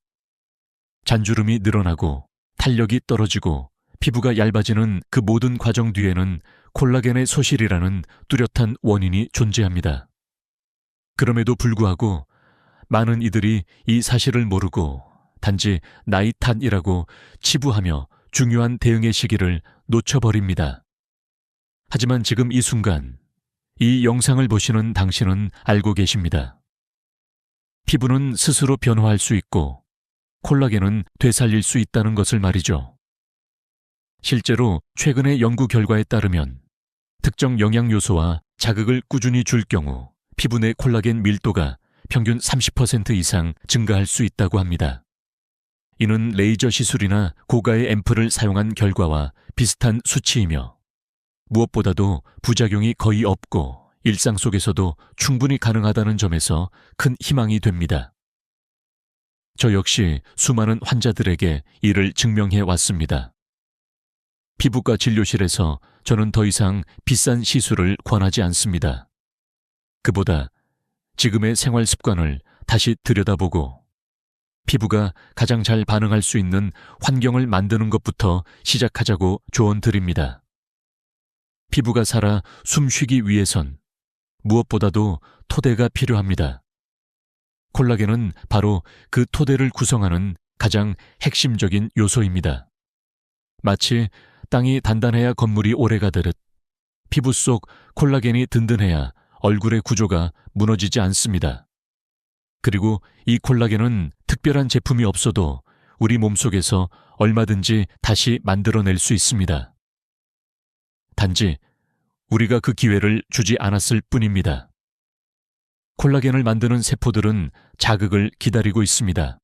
잔주름이 늘어나고 탄력이 떨어지고 피부가 얇아지는 그 모든 과정 뒤에는 콜라겐의 소실이라는 뚜렷한 원인이 존재합니다. 그럼에도 불구하고 많은 이들이 이 사실을 모르고 단지 나이 탓이라고 치부하며 중요한 대응의 시기를 놓쳐버립니다. 하지만 지금 이 순간 이 영상을 보시는 당신은 알고 계십니다. 피부는 스스로 변화할 수 있고 콜라겐은 되살릴 수 있다는 것을 말이죠. 실제로 최근의 연구 결과에 따르면 특정 영양요소와 자극을 꾸준히 줄 경우 피부 내 콜라겐 밀도가 평균 30% 이상 증가할 수 있다고 합니다. 이는 레이저 시술이나 고가의 앰플을 사용한 결과와 비슷한 수치이며 무엇보다도 부작용이 거의 없고 일상 속에서도 충분히 가능하다는 점에서 큰 희망이 됩니다. 저 역시 수많은 환자들에게 이를 증명해 왔습니다. 피부과 진료실에서 저는 더 이상 비싼 시술을 권하지 않습니다. 그보다 지금의 생활 습관을 다시 들여다보고 피부가 가장 잘 반응할 수 있는 환경을 만드는 것부터 시작하자고 조언 드립니다. 피부가 살아 숨쉬기 위해선 무엇보다도 토대가 필요합니다. 콜라겐은 바로 그 토대를 구성하는 가장 핵심적인 요소입니다. 마치 땅이 단단해야 건물이 오래가듯 피부 속 콜라겐이 든든해야 얼굴의 구조가 무너지지 않습니다. 그리고 이 콜라겐은 특별한 제품이 없어도 우리 몸속에서 얼마든지 다시 만들어낼 수 있습니다. 단지 우리가 그 기회를 주지 않았을 뿐입니다. 콜라겐을 만드는 세포들은 자극을 기다리고 있습니다.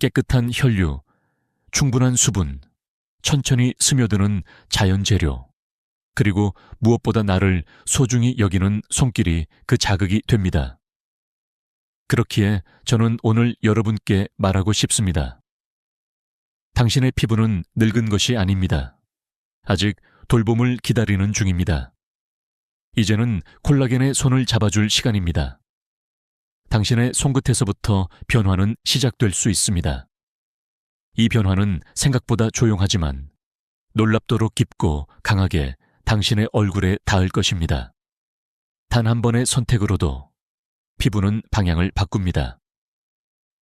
깨끗한 혈류, 충분한 수분, 천천히 스며드는 자연 재료, 그리고 무엇보다 나를 소중히 여기는 손길이 그 자극이 됩니다. 그렇기에 저는 오늘 여러분께 말하고 싶습니다. 당신의 피부는 늙은 것이 아닙니다. 아직 돌봄을 기다리는 중입니다. 이제는 콜라겐의 손을 잡아줄 시간입니다. 당신의 손끝에서부터 변화는 시작될 수 있습니다. 이 변화는 생각보다 조용하지만 놀랍도록 깊고 강하게 당신의 얼굴에 닿을 것입니다. 단 한 번의 선택으로도 피부는 방향을 바꿉니다.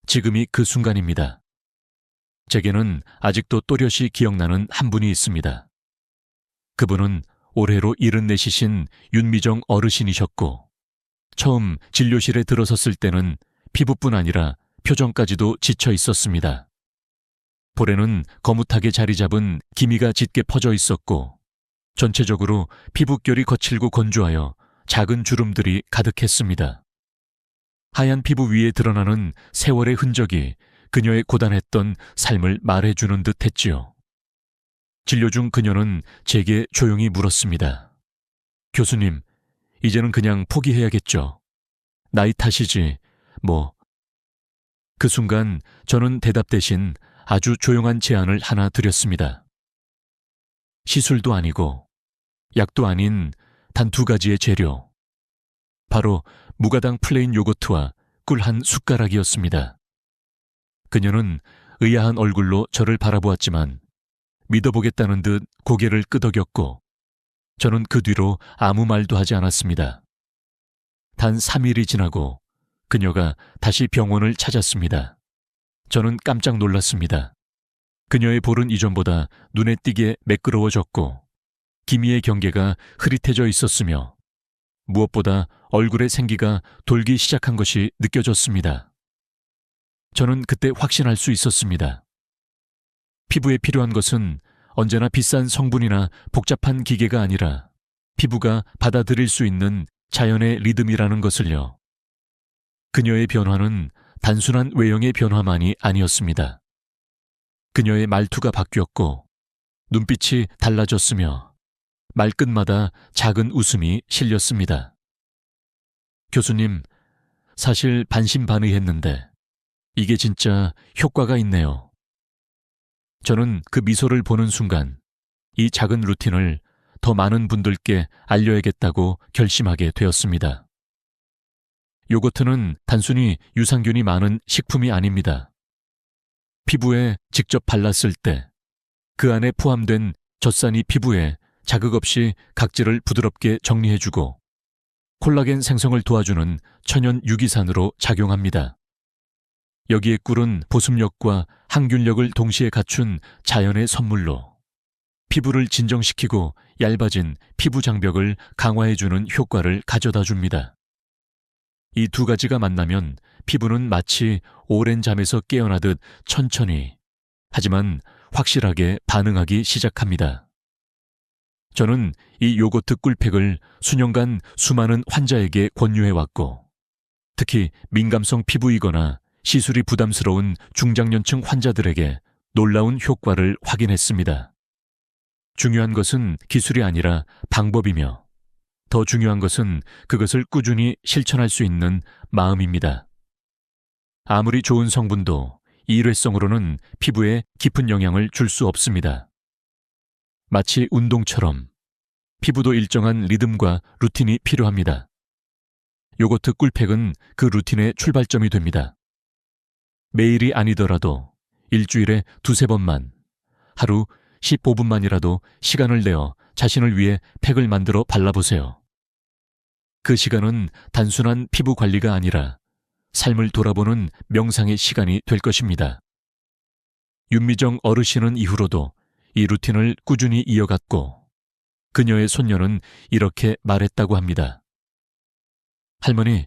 지금이 그 순간입니다. 제게는 아직도 또렷이 기억나는 한 분이 있습니다. 그분은 올해로 74이신 윤미정 어르신이셨고, 처음 진료실에 들어섰을 때는 피부뿐 아니라 표정까지도 지쳐 있었습니다. 볼에는 거뭇하게 자리 잡은 기미가 짙게 퍼져 있었고, 전체적으로 피부결이 거칠고 건조하여 작은 주름들이 가득했습니다. 하얀 피부 위에 드러나는 세월의 흔적이 그녀의 고단했던 삶을 말해주는 듯 했지요. 진료 중 그녀는 제게 조용히 물었습니다. 교수님, 이제는 그냥 포기해야겠죠. 나이 탓이지, 뭐. 그 순간 저는 대답 대신 아주 조용한 제안을 하나 드렸습니다. 시술도 아니고 약도 아닌 단 2가지의 재료. 바로 무가당 플레인 요거트와 꿀 한 숟가락이었습니다. 그녀는 의아한 얼굴로 저를 바라보았지만 믿어보겠다는 듯 고개를 끄덕였고, 저는 그 뒤로 아무 말도 하지 않았습니다. 단 3일이 지나고 그녀가 다시 병원을 찾았습니다. 저는 깜짝 놀랐습니다. 그녀의 볼은 이전보다 눈에 띄게 매끄러워졌고 기미의 경계가 흐릿해져 있었으며 무엇보다 얼굴의 생기가 돌기 시작한 것이 느껴졌습니다. 저는 그때 확신할 수 있었습니다. 피부에 필요한 것은 언제나 비싼 성분이나 복잡한 기계가 아니라 피부가 받아들일 수 있는 자연의 리듬이라는 것을요. 그녀의 변화는 단순한 외형의 변화만이 아니었습니다. 그녀의 말투가 바뀌었고 눈빛이 달라졌으며 말끝마다 작은 웃음이 실렸습니다. 교수님, 사실 반신반의했는데 이게 진짜 효과가 있네요. 저는 그 미소를 보는 순간 이 작은 루틴을 더 많은 분들께 알려야겠다고 결심하게 되었습니다. 요거트는 단순히 유산균이 많은 식품이 아닙니다. 피부에 직접 발랐을 때 그 안에 포함된 젖산이 피부에 자극 없이 각질을 부드럽게 정리해주고 콜라겐 생성을 도와주는 천연 유기산으로 작용합니다. 여기에 꿀은 보습력과 항균력을 동시에 갖춘 자연의 선물로 피부를 진정시키고 얇아진 피부 장벽을 강화해주는 효과를 가져다 줍니다. 이 2가지가 만나면 피부는 마치 오랜 잠에서 깨어나듯 천천히, 하지만 확실하게 반응하기 시작합니다. 저는 이 요거트 꿀팩을 수년간 수많은 환자에게 권유해왔고, 특히 민감성 피부이거나 시술이 부담스러운 중장년층 환자들에게 놀라운 효과를 확인했습니다. 중요한 것은 기술이 아니라 방법이며, 더 중요한 것은 그것을 꾸준히 실천할 수 있는 마음입니다. 아무리 좋은 성분도 일회성으로는 피부에 깊은 영향을 줄 수 없습니다. 마치 운동처럼 피부도 일정한 리듬과 루틴이 필요합니다. 요거트 꿀팩은 그 루틴의 출발점이 됩니다. 매일이 아니더라도 일주일에 2~3번만, 하루 15분만이라도 시간을 내어 자신을 위해 팩을 만들어 발라보세요. 그 시간은 단순한 피부 관리가 아니라 삶을 돌아보는 명상의 시간이 될 것입니다. 윤미정 어르신은 이후로도 이 루틴을 꾸준히 이어갔고 그녀의 손녀는 이렇게 말했다고 합니다. 할머니,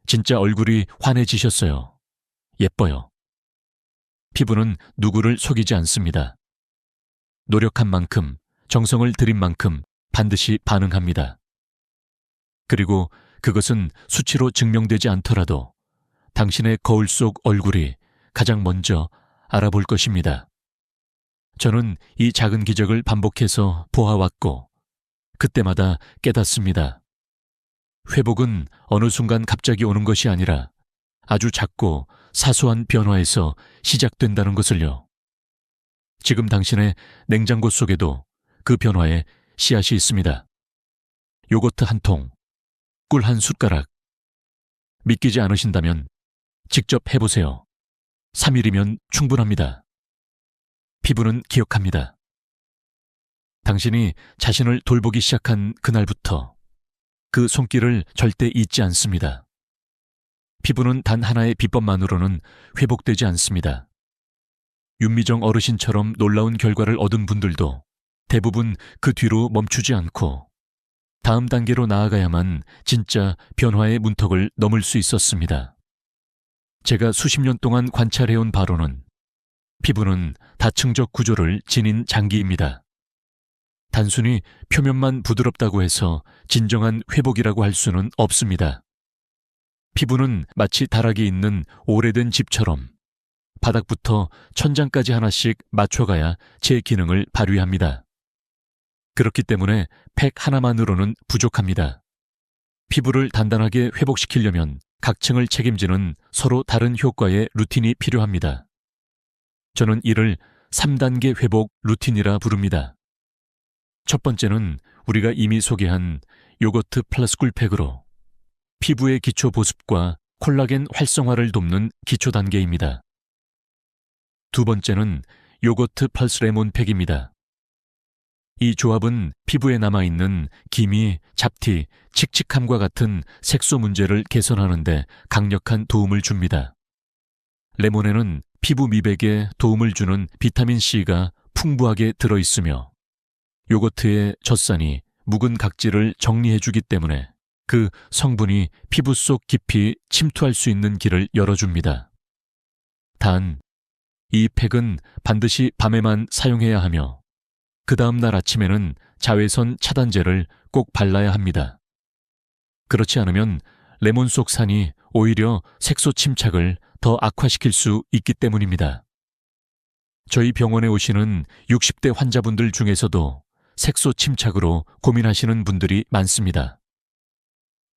진짜 얼굴이 환해지셨어요. 예뻐요. 피부는 누구를 속이지 않습니다. 노력한 만큼, 정성을 들인 만큼 반드시 반응합니다. 그리고 그것은 수치로 증명되지 않더라도 당신의 거울 속 얼굴이 가장 먼저 알아볼 것입니다. 저는 이 작은 기적을 반복해서 보아왔고 그때마다 깨닫습니다. 회복은 어느 순간 갑자기 오는 것이 아니라 아주 작고 사소한 변화에서 시작된다는 것을요. 지금 당신의 냉장고 속에도 그 변화에 씨앗이 있습니다. 요거트 한 통, 꿀 한 숟가락. 믿기지 않으신다면 직접 해보세요. 3일이면 충분합니다. 피부는 기억합니다. 당신이 자신을 돌보기 시작한 그날부터 그 손길을 절대 잊지 않습니다. 피부는 단 하나의 비법만으로는 회복되지 않습니다. 윤미정 어르신처럼 놀라운 결과를 얻은 분들도 대부분 그 뒤로 멈추지 않고 다음 단계로 나아가야만 진짜 변화의 문턱을 넘을 수 있었습니다. 제가 수십 년 동안 관찰해온 바로는 피부는 다층적 구조를 지닌 장기입니다. 단순히 표면만 부드럽다고 해서 진정한 회복이라고 할 수는 없습니다. 피부는 마치 다락이 있는 오래된 집처럼 바닥부터 천장까지 하나씩 맞춰가야 제 기능을 발휘합니다. 그렇기 때문에 팩 하나만으로는 부족합니다. 피부를 단단하게 회복시키려면 각 층을 책임지는 서로 다른 효과의 루틴이 필요합니다. 저는 이를 3단계 회복 루틴이라 부릅니다. 첫 번째는 우리가 이미 소개한 요거트 플러스 꿀팩으로 피부의 기초 보습과 콜라겐 활성화를 돕는 기초 단계입니다. 두 번째는 요거트 플러스 레몬팩입니다. 이 조합은 피부에 남아있는 기미, 잡티, 칙칙함과 같은 색소 문제를 개선하는 데 강력한 도움을 줍니다. 레몬에는 피부 미백에 도움을 주는 비타민C가 풍부하게 들어있으며 요거트의 젖산이 묵은 각질을 정리해주기 때문에 그 성분이 피부 속 깊이 침투할 수 있는 길을 열어줍니다. 단, 이 팩은 반드시 밤에만 사용해야 하며 그 다음 날 아침에는 자외선 차단제를 꼭 발라야 합니다. 그렇지 않으면 레몬 속 산이 오히려 색소 침착을 더 악화시킬 수 있기 때문입니다. 저희 병원에 오시는 60대 환자분들 중에서도 색소 침착으로 고민하시는 분들이 많습니다.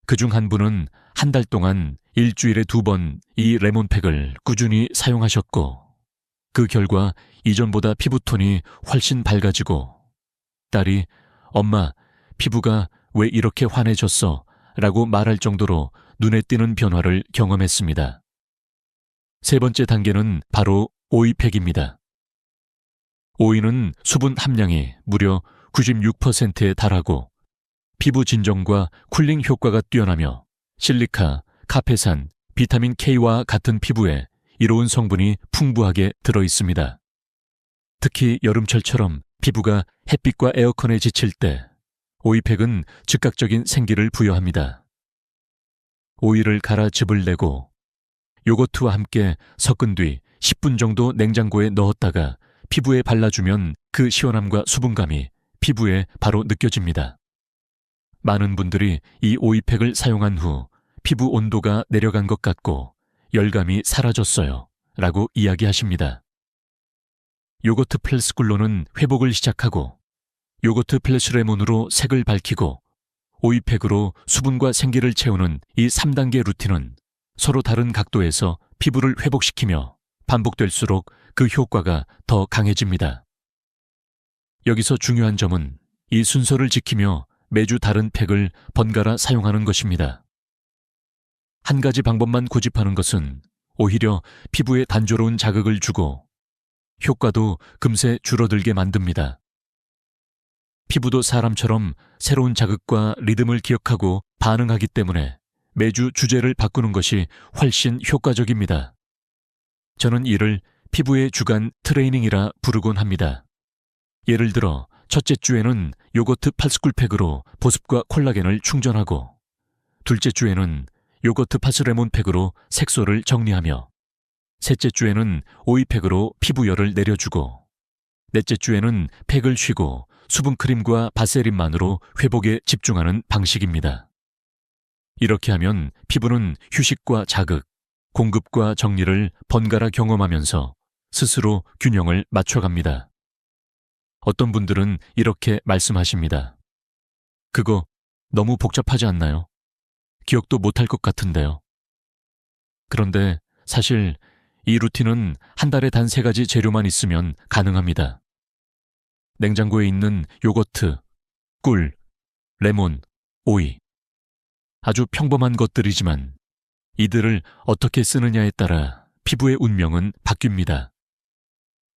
그중 한 분은 한 달 동안 일주일에 2번 이 레몬팩을 꾸준히 사용하셨고 그 결과 이전보다 피부톤이 훨씬 밝아지고 딸이 "엄마, 피부가 왜 이렇게 환해졌어?" 라고 말할 정도로 눈에 띄는 변화를 경험했습니다. 세 번째 단계는 바로 오이팩입니다. 오이는 수분 함량이 무려 96%에 달하고 피부 진정과 쿨링 효과가 뛰어나며 실리카, 카페산, 비타민 K와 같은 피부에 이로운 성분이 풍부하게 들어있습니다. 특히 여름철처럼 피부가 햇빛과 에어컨에 지칠 때 오이팩은 즉각적인 생기를 부여합니다. 오이를 갈아 즙을 내고 요거트와 함께 섞은 뒤 10분 정도 냉장고에 넣었다가 피부에 발라주면 그 시원함과 수분감이 피부에 바로 느껴집니다. 많은 분들이 이 오이팩을 사용한 후 피부 온도가 내려간 것 같고 열감이 사라졌어요 라고 이야기하십니다. 요거트 플러스 꿀로는 회복을 시작하고 요거트 플러스 레몬으로 색을 밝히고 오이팩으로 수분과 생기를 채우는 이 3단계 루틴은 서로 다른 각도에서 피부를 회복시키며 반복될수록 그 효과가 더 강해집니다. 여기서 중요한 점은 이 순서를 지키며 매주 다른 팩을 번갈아 사용하는 것입니다. 한 가지 방법만 고집하는 것은 오히려 피부에 단조로운 자극을 주고 효과도 금세 줄어들게 만듭니다. 피부도 사람처럼 새로운 자극과 리듬을 기억하고 반응하기 때문에 매주 주제를 바꾸는 것이 훨씬 효과적입니다. 저는 이를 피부의 주간 트레이닝이라 부르곤 합니다. 예를 들어 첫째 주에는 요거트 파스쿨팩으로 보습과 콜라겐을 충전하고 둘째 주에는 요거트 파스레몬팩으로 색소를 정리하며 셋째 주에는 오이팩으로 피부열을 내려주고 넷째 주에는 팩을 쉬고 수분크림과 바세린만으로 회복에 집중하는 방식입니다. 이렇게 하면 피부는 휴식과 자극, 공급과 정리를 번갈아 경험하면서 스스로 균형을 맞춰갑니다. 어떤 분들은 이렇게 말씀하십니다. 그거 너무 복잡하지 않나요? 기억도 못할 것 같은데요. 그런데 사실 이 루틴은 한 달에 단 3가지 재료만 있으면 가능합니다. 냉장고에 있는 요거트, 꿀, 레몬, 오이. 아주 평범한 것들이지만 이들을 어떻게 쓰느냐에 따라 피부의 운명은 바뀝니다.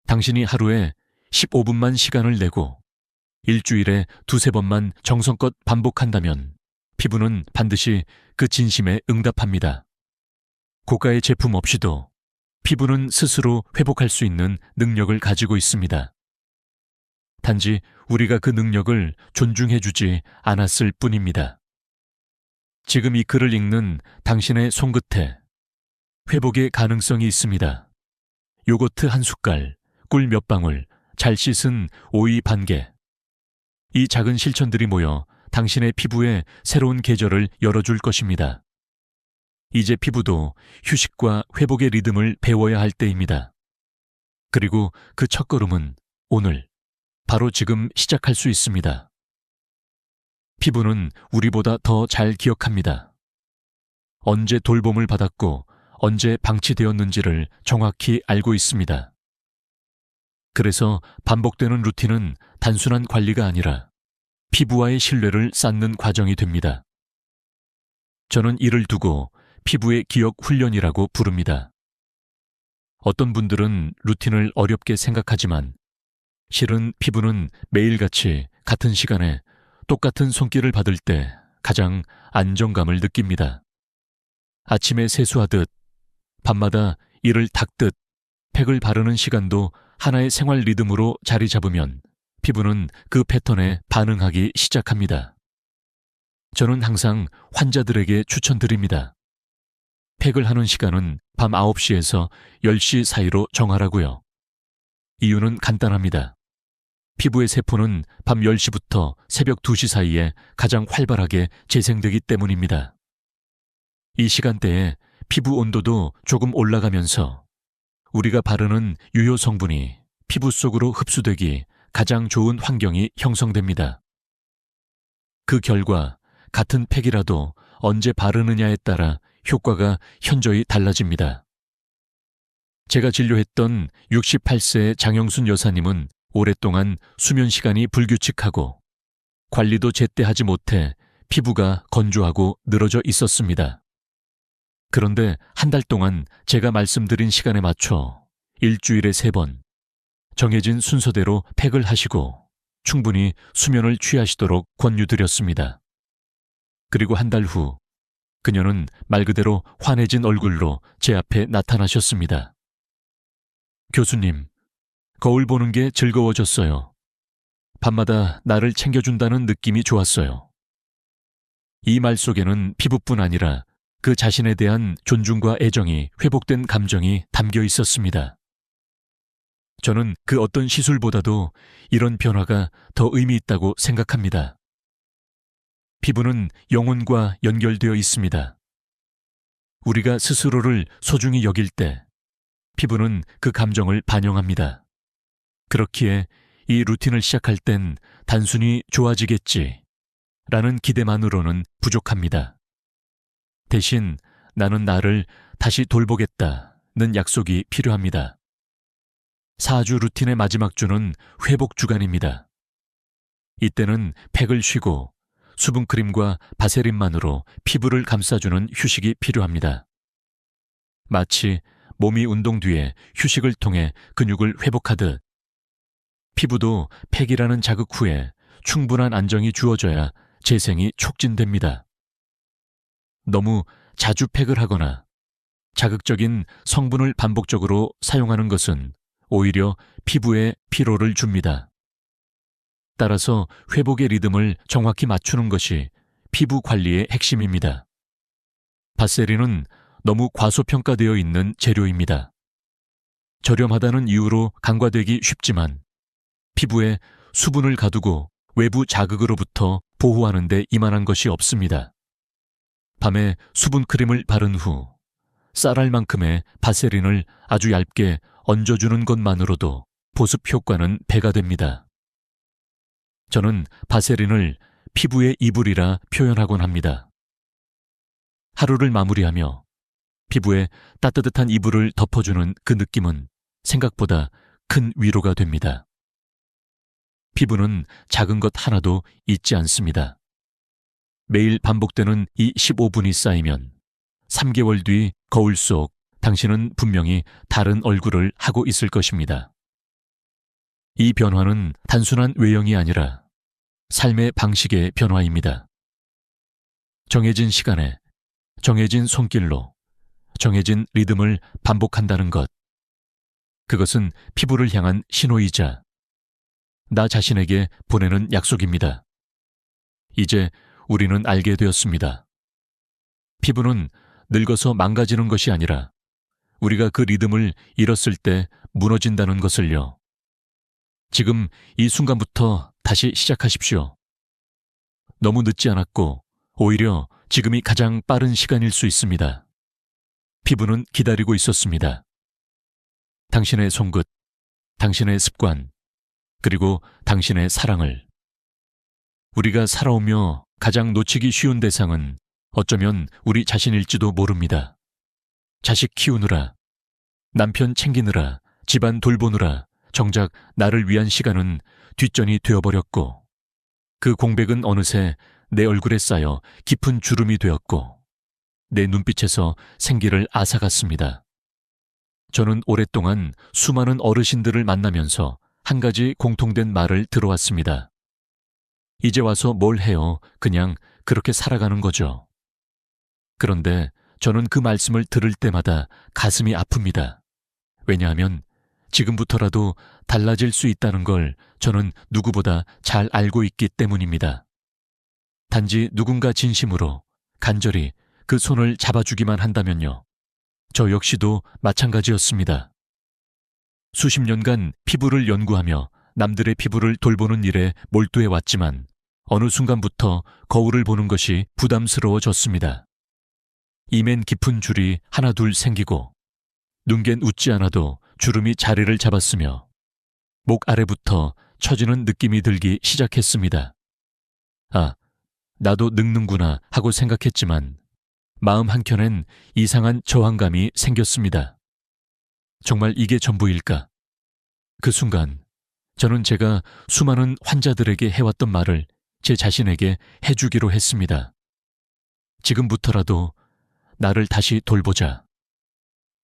당신이 하루에 15분만 시간을 내고 일주일에 2-3번만 정성껏 반복한다면 피부는 반드시 그 진심에 응답합니다. 고가의 제품 없이도 피부는 스스로 회복할 수 있는 능력을 가지고 있습니다. 단지 우리가 그 능력을 존중해주지 않았을 뿐입니다. 지금 이 글을 읽는 당신의 손끝에 회복의 가능성이 있습니다. 요거트 한 숟갈, 꿀 몇 방울, 잘 씻은 오이 반 개. 이 작은 실천들이 모여 당신의 피부에 새로운 계절을 열어줄 것입니다. 이제 피부도 휴식과 회복의 리듬을 배워야 할 때입니다. 그리고 그 첫걸음은 오늘, 바로 지금 시작할 수 있습니다. 피부는 우리보다 더 잘 기억합니다. 언제 돌봄을 받았고 언제 방치되었는지를 정확히 알고 있습니다. 그래서 반복되는 루틴은 단순한 관리가 아니라 피부와의 신뢰를 쌓는 과정이 됩니다. 저는 이를 두고 피부의 기억 훈련이라고 부릅니다. 어떤 분들은 루틴을 어렵게 생각하지만 실은 피부는 매일같이 같은 시간에 똑같은 손길을 받을 때 가장 안정감을 느낍니다. 아침에 세수하듯 밤마다 이를 닦듯 팩을 바르는 시간도 하나의 생활 리듬으로 자리 잡으면 피부는 그 패턴에 반응하기 시작합니다. 저는 항상 환자들에게 추천드립니다. 팩을 하는 시간은 밤 9시에서 10시 사이로 정하라고요. 이유는 간단합니다. 피부의 세포는 밤 10시부터 새벽 2시 사이에 가장 활발하게 재생되기 때문입니다. 이 시간대에 피부 온도도 조금 올라가면서 우리가 바르는 유효 성분이 피부 속으로 흡수되기 가장 좋은 환경이 형성됩니다. 그 결과 같은 팩이라도 언제 바르느냐에 따라 효과가 현저히 달라집니다. 제가 진료했던 68세의 장영순 여사님은 오랫동안 수면 시간이 불규칙하고 관리도 제때 하지 못해 피부가 건조하고 늘어져 있었습니다. 그런데 한 달 동안 제가 말씀드린 시간에 맞춰 일주일에 3번 정해진 순서대로 팩을 하시고 충분히 수면을 취하시도록 권유드렸습니다. 그리고 한 달 후 그녀는 말 그대로 환해진 얼굴로 제 앞에 나타나셨습니다. 교수님, 거울 보는 게 즐거워졌어요. 밤마다 나를 챙겨준다는 느낌이 좋았어요. 이 말 속에는 피부뿐 아니라 그 자신에 대한 존중과 애정이 회복된 감정이 담겨 있었습니다. 저는 그 어떤 시술보다도 이런 변화가 더 의미 있다고 생각합니다. 피부는 영혼과 연결되어 있습니다. 우리가 스스로를 소중히 여길 때 피부는 그 감정을 반영합니다. 그렇기에 이 루틴을 시작할 땐 단순히 좋아지겠지 라는 기대만으로는 부족합니다. 대신 나는 나를 다시 돌보겠다는 약속이 필요합니다. 4주 루틴의 마지막 주는 회복 주간입니다. 이때는 팩을 쉬고 수분크림과 바세린만으로 피부를 감싸주는 휴식이 필요합니다. 마치 몸이 운동 뒤에 휴식을 통해 근육을 회복하듯 피부도 팩이라는 자극 후에 충분한 안정이 주어져야 재생이 촉진됩니다. 너무 자주 팩을 하거나 자극적인 성분을 반복적으로 사용하는 것은 오히려 피부에 피로를 줍니다. 따라서 회복의 리듬을 정확히 맞추는 것이 피부 관리의 핵심입니다. 바세린은 너무 과소평가되어 있는 재료입니다. 저렴하다는 이유로 간과되기 쉽지만 피부에 수분을 가두고 외부 자극으로부터 보호하는 데 이만한 것이 없습니다. 밤에 수분크림을 바른 후 쌀알만큼의 바세린을 아주 얇게 얹어주는 것만으로도 보습 효과는 배가 됩니다. 저는 바세린을 피부의 이불이라 표현하곤 합니다. 하루를 마무리하며 피부에 따뜻한 이불을 덮어주는 그 느낌은 생각보다 큰 위로가 됩니다. 피부는 작은 것 하나도 잊지 않습니다. 매일 반복되는 이 15분이 쌓이면 3개월 뒤 거울 속 당신은 분명히 다른 얼굴을 하고 있을 것입니다. 이 변화는 단순한 외형이 아니라 삶의 방식의 변화입니다. 정해진 시간에, 정해진 손길로, 정해진 리듬을 반복한다는 것. 그것은 피부를 향한 신호이자 나 자신에게 보내는 약속입니다. 이제 우리는 알게 되었습니다. 피부는 늙어서 망가지는 것이 아니라 우리가 그 리듬을 잃었을 때 무너진다는 것을요. 지금 이 순간부터 다시 시작하십시오. 너무 늦지 않았고 오히려 지금이 가장 빠른 시간일 수 있습니다. 피부는 기다리고 있었습니다. 당신의 손끝, 당신의 습관, 그리고 당신의 사랑을. 우리가 살아오며 가장 놓치기 쉬운 대상은 어쩌면 우리 자신일지도 모릅니다. 자식 키우느라, 남편 챙기느라, 집안 돌보느라 정작 나를 위한 시간은 뒷전이 되어버렸고 그 공백은 어느새 내 얼굴에 쌓여 깊은 주름이 되었고 내 눈빛에서 생기를 앗아갔습니다. 저는 오랫동안 수많은 어르신들을 만나면서 한 가지 공통된 말을 들어왔습니다. 이제 와서 뭘 해요? 그냥 그렇게 살아가는 거죠. 그런데 저는 그 말씀을 들을 때마다 가슴이 아픕니다. 왜냐하면 지금부터라도 달라질 수 있다는 걸 저는 누구보다 잘 알고 있기 때문입니다. 단지 누군가 진심으로, 간절히 그 손을 잡아주기만 한다면요. 저 역시도 마찬가지였습니다. 수십 년간 피부를 연구하며 남들의 피부를 돌보는 일에 몰두해 왔지만 어느 순간부터 거울을 보는 것이 부담스러워졌습니다. 이맨 깊은 줄이 하나둘 생기고 눈겐 웃지 않아도 주름이 자리를 잡았으며 목 아래부터 처지는 느낌이 들기 시작했습니다. 아, 나도 늙는구나 하고 생각했지만 마음 한켠엔 이상한 저항감이 생겼습니다. 정말 이게 전부일까? 그 순간 저는 제가 수많은 환자들에게 해왔던 말을 제 자신에게 해주기로 했습니다. 지금부터라도 나를 다시 돌보자.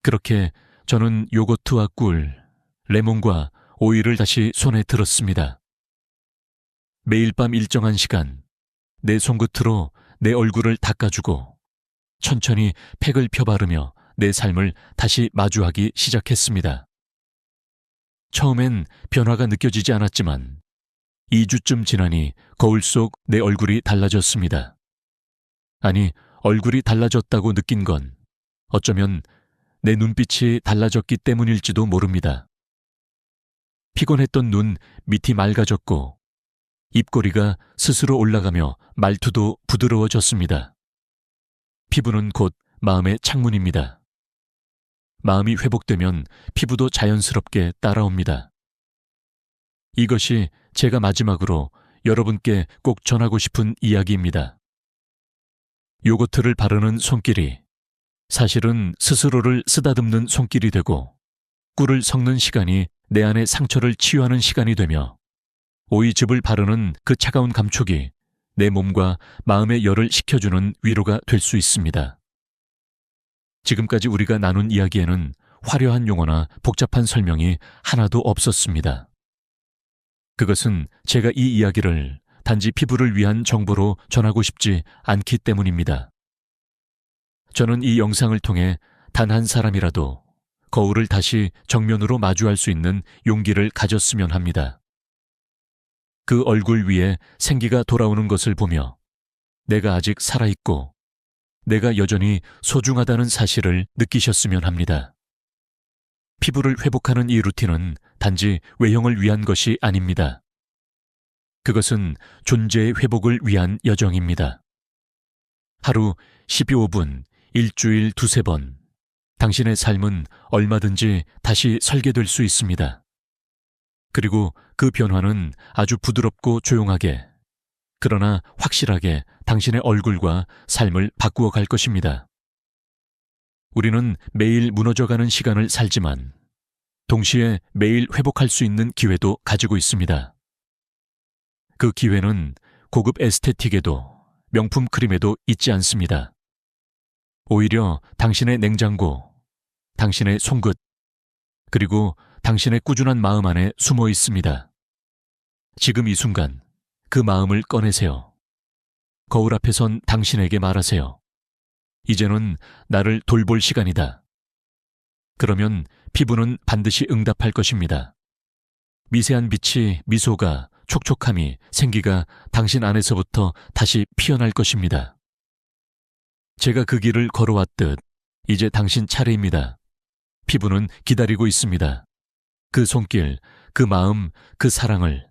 그렇게 저는 요거트와 꿀, 레몬과 오이를 다시 손에 들었습니다. 매일 밤 일정한 시간, 내 손끝으로 내 얼굴을 닦아주고 천천히 팩을 펴바르며 내 삶을 다시 마주하기 시작했습니다. 처음엔 변화가 느껴지지 않았지만 2주쯤 지나니 거울 속 내 얼굴이 달라졌습니다. 아니, 얼굴이 달라졌다고 느낀 건 어쩌면 내 눈빛이 달라졌기 때문일지도 모릅니다. 피곤했던 눈 밑이 맑아졌고 입꼬리가 스스로 올라가며 말투도 부드러워졌습니다. 피부는 곧 마음의 창문입니다. 마음이 회복되면 피부도 자연스럽게 따라옵니다. 이것이 제가 마지막으로 여러분께 꼭 전하고 싶은 이야기입니다. 요거트를 바르는 손길이 사실은 스스로를 쓰다듬는 손길이 되고 꿀을 섞는 시간이 내 안의 상처를 치유하는 시간이 되며 오이즙을 바르는 그 차가운 감촉이 내 몸과 마음의 열을 식혀주는 위로가 될 수 있습니다. 지금까지 우리가 나눈 이야기에는 화려한 용어나 복잡한 설명이 하나도 없었습니다. 그것은 제가 이 이야기를 단지 피부를 위한 정보로 전하고 싶지 않기 때문입니다. 저는 이 영상을 통해 단 한 사람이라도 거울을 다시 정면으로 마주할 수 있는 용기를 가졌으면 합니다. 그 얼굴 위에 생기가 돌아오는 것을 보며 내가 아직 살아있고 내가 여전히 소중하다는 사실을 느끼셨으면 합니다. 피부를 회복하는 이 루틴은 단지 외형을 위한 것이 아닙니다. 그것은 존재의 회복을 위한 여정입니다. 하루 12~15분, 일주일 2~3번, 당신의 삶은 얼마든지 다시 설계될 수 있습니다. 그리고 그 변화는 아주 부드럽고 조용하게, 그러나 확실하게 당신의 얼굴과 삶을 바꾸어 갈 것입니다. 우리는 매일 무너져가는 시간을 살지만 동시에 매일 회복할 수 있는 기회도 가지고 있습니다. 그 기회는 고급 에스테틱에도 명품 크림에도 있지 않습니다. 오히려 당신의 냉장고, 당신의 손끝, 그리고 당신의 꾸준한 마음 안에 숨어 있습니다. 지금 이 순간 그 마음을 꺼내세요. 거울 앞에 선 당신에게 말하세요. 이제는 나를 돌볼 시간이다. 그러면 피부는 반드시 응답할 것입니다. 미세한 빛이, 미소가, 촉촉함이, 생기가 당신 안에서부터 다시 피어날 것입니다. 제가 그 길을 걸어왔듯 이제 당신 차례입니다. 피부는 기다리고 있습니다. 그 손길, 그 마음, 그 사랑을